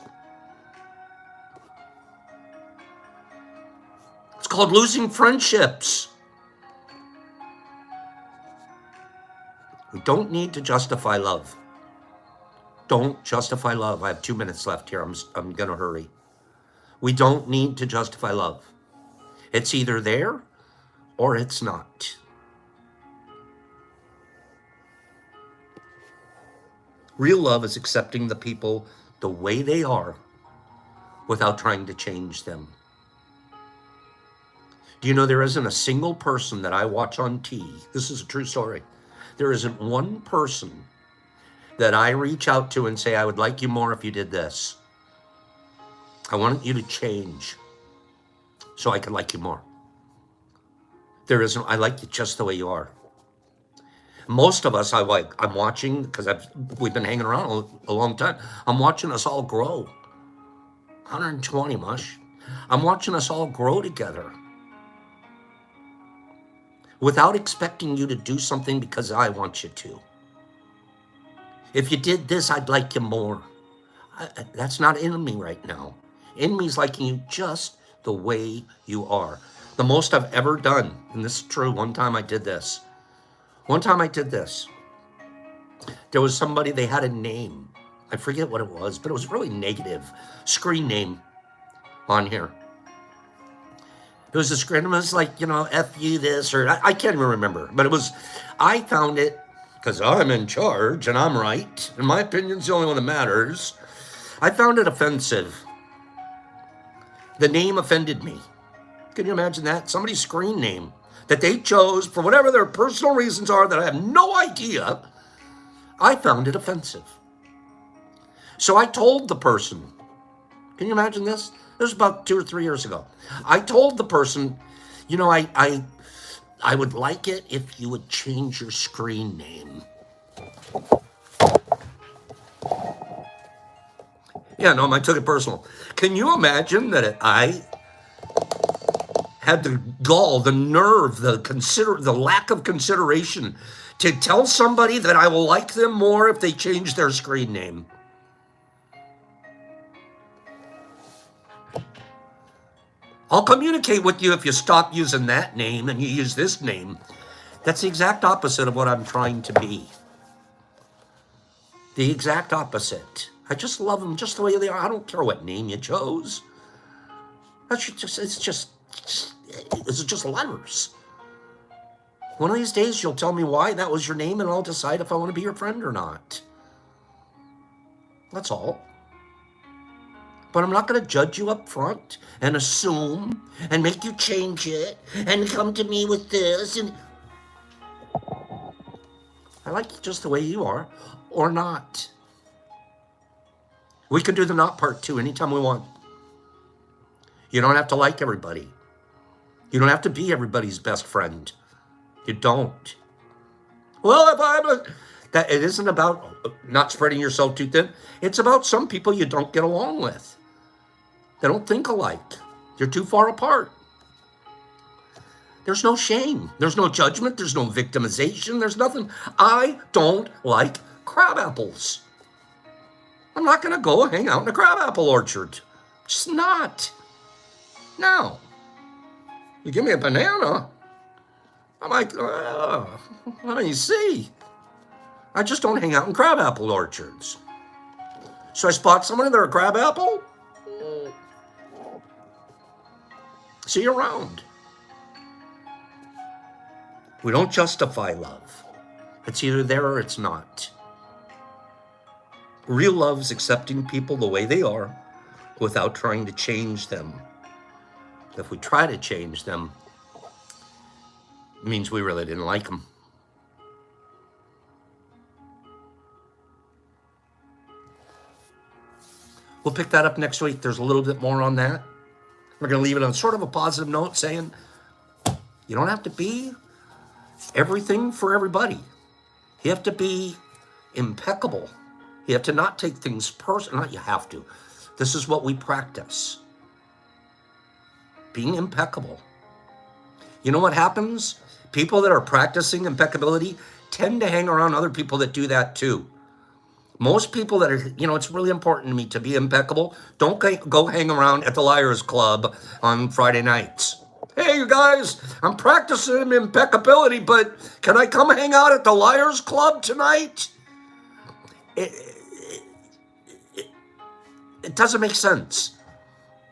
It's called losing friendships. We don't need to justify love. Don't justify love. I have 2 minutes left here. I'm going to hurry. We don't need to justify love. It's either there or it's not. Real love is accepting the people the way they are without trying to change them. Do you know there isn't a single person that I watch on TV? This is a true story. There isn't one person that I reach out to and say, I would like you more if you did this. I want you to change so I can like you more. There isn't, I like you just the way you are. Most of us, I'm watching, because we've been hanging around a long time. I'm watching us all grow. 120, mush. I'm watching us all grow together. Without expecting you to do something because I want you to. If you did this, I'd like you more. That's not in me right now. In me is liking you just the way you are. The most I've ever done, and this is true, one time I did this. There was somebody, they had a name. I forget what it was, but it was really negative. Screen name on here. It was a screen, it was like, F you this, or I can't even remember. But I found it, because I'm in charge and I'm right, and my opinion's the only one that matters. I found it offensive. The name offended me. Can you imagine that? Somebody's screen name that they chose for whatever their personal reasons are that I have no idea. I found it offensive. So I told the person, can you imagine this? This was about 2 or 3 years ago. I told the person, I would like it if you would change your screen name. Yeah, no, I took it personal. Can you imagine that I had the gall, the nerve, the lack of consideration to tell somebody that I will like them more if they change their screen name? I'll communicate with you if you stop using that name and you use this name. That's the exact opposite of what I'm trying to be. The exact opposite. I just love them just the way they are. I don't care what name you chose. It's just letters. One of these days you'll tell me why that was your name and I'll decide if I want to be your friend or not. That's all. But I'm not going to judge you up front and assume and make you change it and come to me with this. And I like you just the way you are or not. We can do the not part too anytime we want. You don't have to like everybody. You don't have to be everybody's best friend. You don't. Well, that it isn't about not spreading yourself too thin. It's about some people you don't get along with. They don't think alike. You're too far apart. There's no shame. There's no judgment. There's no victimization. There's nothing. I don't like crab apples. I'm not going to go hang out in a crabapple orchard. Just not. No. You give me a banana, I'm like, let me see. I just don't hang out in crabapple orchards. So I spot someone and they're a crabapple. See you around. We don't justify love. It's either there or it's not. Real love is accepting people the way they are without trying to change them. If we try to change them, it means we really didn't like them. We'll pick that up next week. There's a little bit more on that. We're going to leave it on sort of a positive note, saying you don't have to be everything for everybody. You have to be impeccable. You have to not take things personal. Not you have to. This is what we practice. Being impeccable. You know what happens? People that are practicing impeccability tend to hang around other people that do that too. Most people that are, it's really important to me to be impeccable. Don't go hang around at the Liars Club on Friday nights. Hey, you guys, I'm practicing impeccability, but can I come hang out at the Liars Club tonight? It doesn't make sense.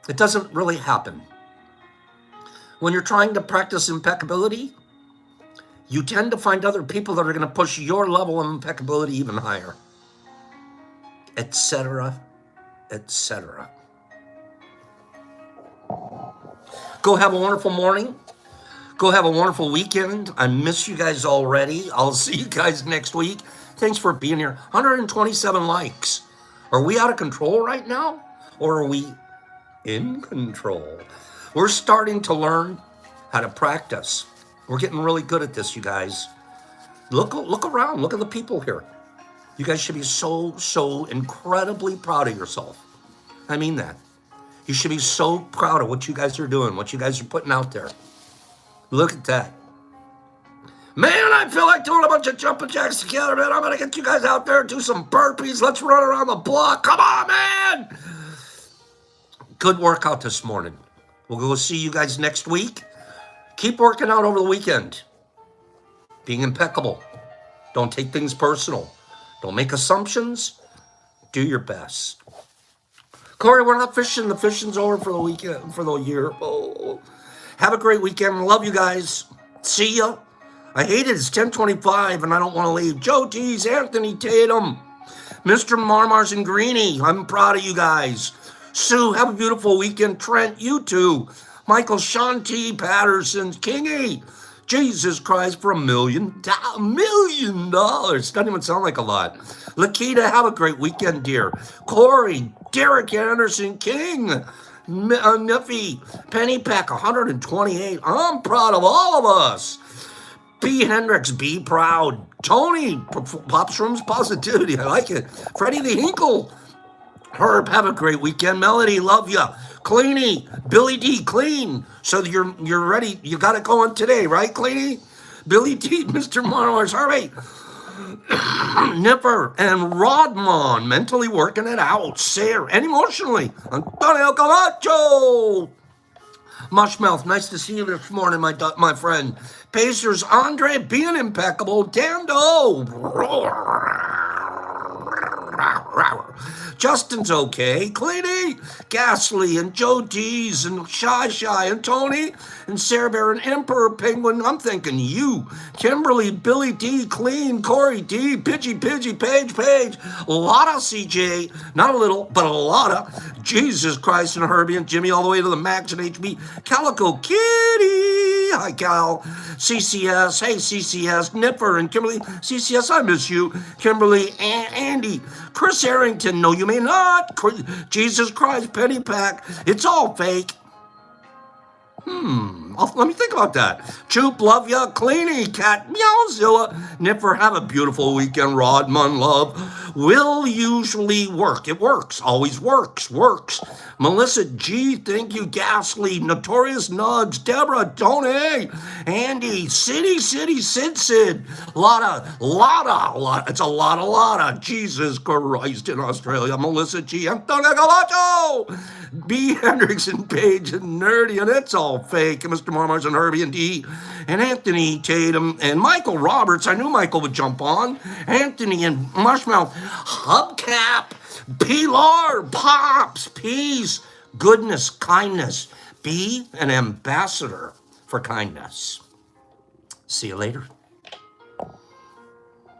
It doesn't really happen. When you're trying to practice impeccability, you tend to find other people that are going to push your level of impeccability even higher, etc., etc. Go have a wonderful morning. Go have a wonderful weekend. I miss you guys already. I'll see you guys next week. Thanks for being here. 127 likes. Are we out of control right now? Or are we in control? We're starting to learn how to practice. We're getting really good at this, you guys. Look around. Look at the people here. You guys should be so incredibly proud of yourself. I mean that. You should be so proud of what you guys are doing, what you guys are putting out there. Look at that. Man, I feel like doing a bunch of jumping jacks together, man. I'm going to get you guys out there and do some burpees. Let's run around the block. Come on, man. Good workout this morning. We'll go see you guys next week. Keep working out over the weekend. Being impeccable. Don't take things personal. Don't make assumptions. Do your best. Corey, we're not fishing. The fishing's over for the weekend, for the year. Oh. Have a great weekend. Love you guys. See ya. I hate it. It's 10:25 and I don't want to leave. Joe T's, Anthony Tatum, Mr. Marmars and Greenie. I'm proud of you guys. Sue, have a beautiful weekend. Trent, you too. Michael, Shanti, Patterson, Kingy. Jesus Christ, for $1 million. $1 million. Doesn't even sound like a lot. Lakita, have a great weekend, dear. Corey, Derek Anderson, King, Niffy, Penny Pack, 128. I'm proud of all of us. B. Hendricks, be proud. Tony, Pop Shrooms Positivity. I like it. Freddie the Hinkle. Herb, have a great weekend. Melody, love ya. Cleany, Billy D, clean. So you're ready. You got it going today, right, Cleany? Billy D, Mr. Monors, Harvey, Nipper, and Rodmon, mentally working it out. Sarah, and emotionally. Antonio Camacho. Mushmouth, nice to see you this morning, my friend. Pacers, Andre, being impeccable. Dando. Justin's okay. Cleany, Ghastly, and Joe D's, and Shy, and Tony, and Sarah Bear, and Emperor Penguin. I'm thinking you. Kimberly, Billy D, Clean, Corey D, Pidgey, Paige, Lotta CJ, not a little, but a lotta. Jesus Christ, and Herbie, and Jimmy, all the way to the Max and HB. Calico Kitty, hi Cal. CCS, hey CCS, Nipper, and Kimberly. CCS, I miss you. Kimberly, and Andy. Chris Harrington, no you may not. Jesus Christ, Penny Pack, it's all fake. Let me think about that. Choop, love ya. Cleany, cat, meowzilla. Nipper, have a beautiful weekend. Rodman, love. Will usually work. It works. Always works. Works. Melissa G, thank you. Ghastly, Notorious Nugs, Deborah, Tony, Andy, Sid. Lotta. It's a lot. Jesus Christ in Australia. Melissa G, Antonio Galacho, B. Hendrickson, Page, and Nerdy, and it's all fake. And Mr. Marmars and Herbie and D, and Anthony Tatum, and Michael Roberts. I knew Michael would jump on. Anthony and Mushmouth, Hubcap, Pilar, Pops, Peace, Goodness, Kindness. Be an ambassador for kindness. See you later.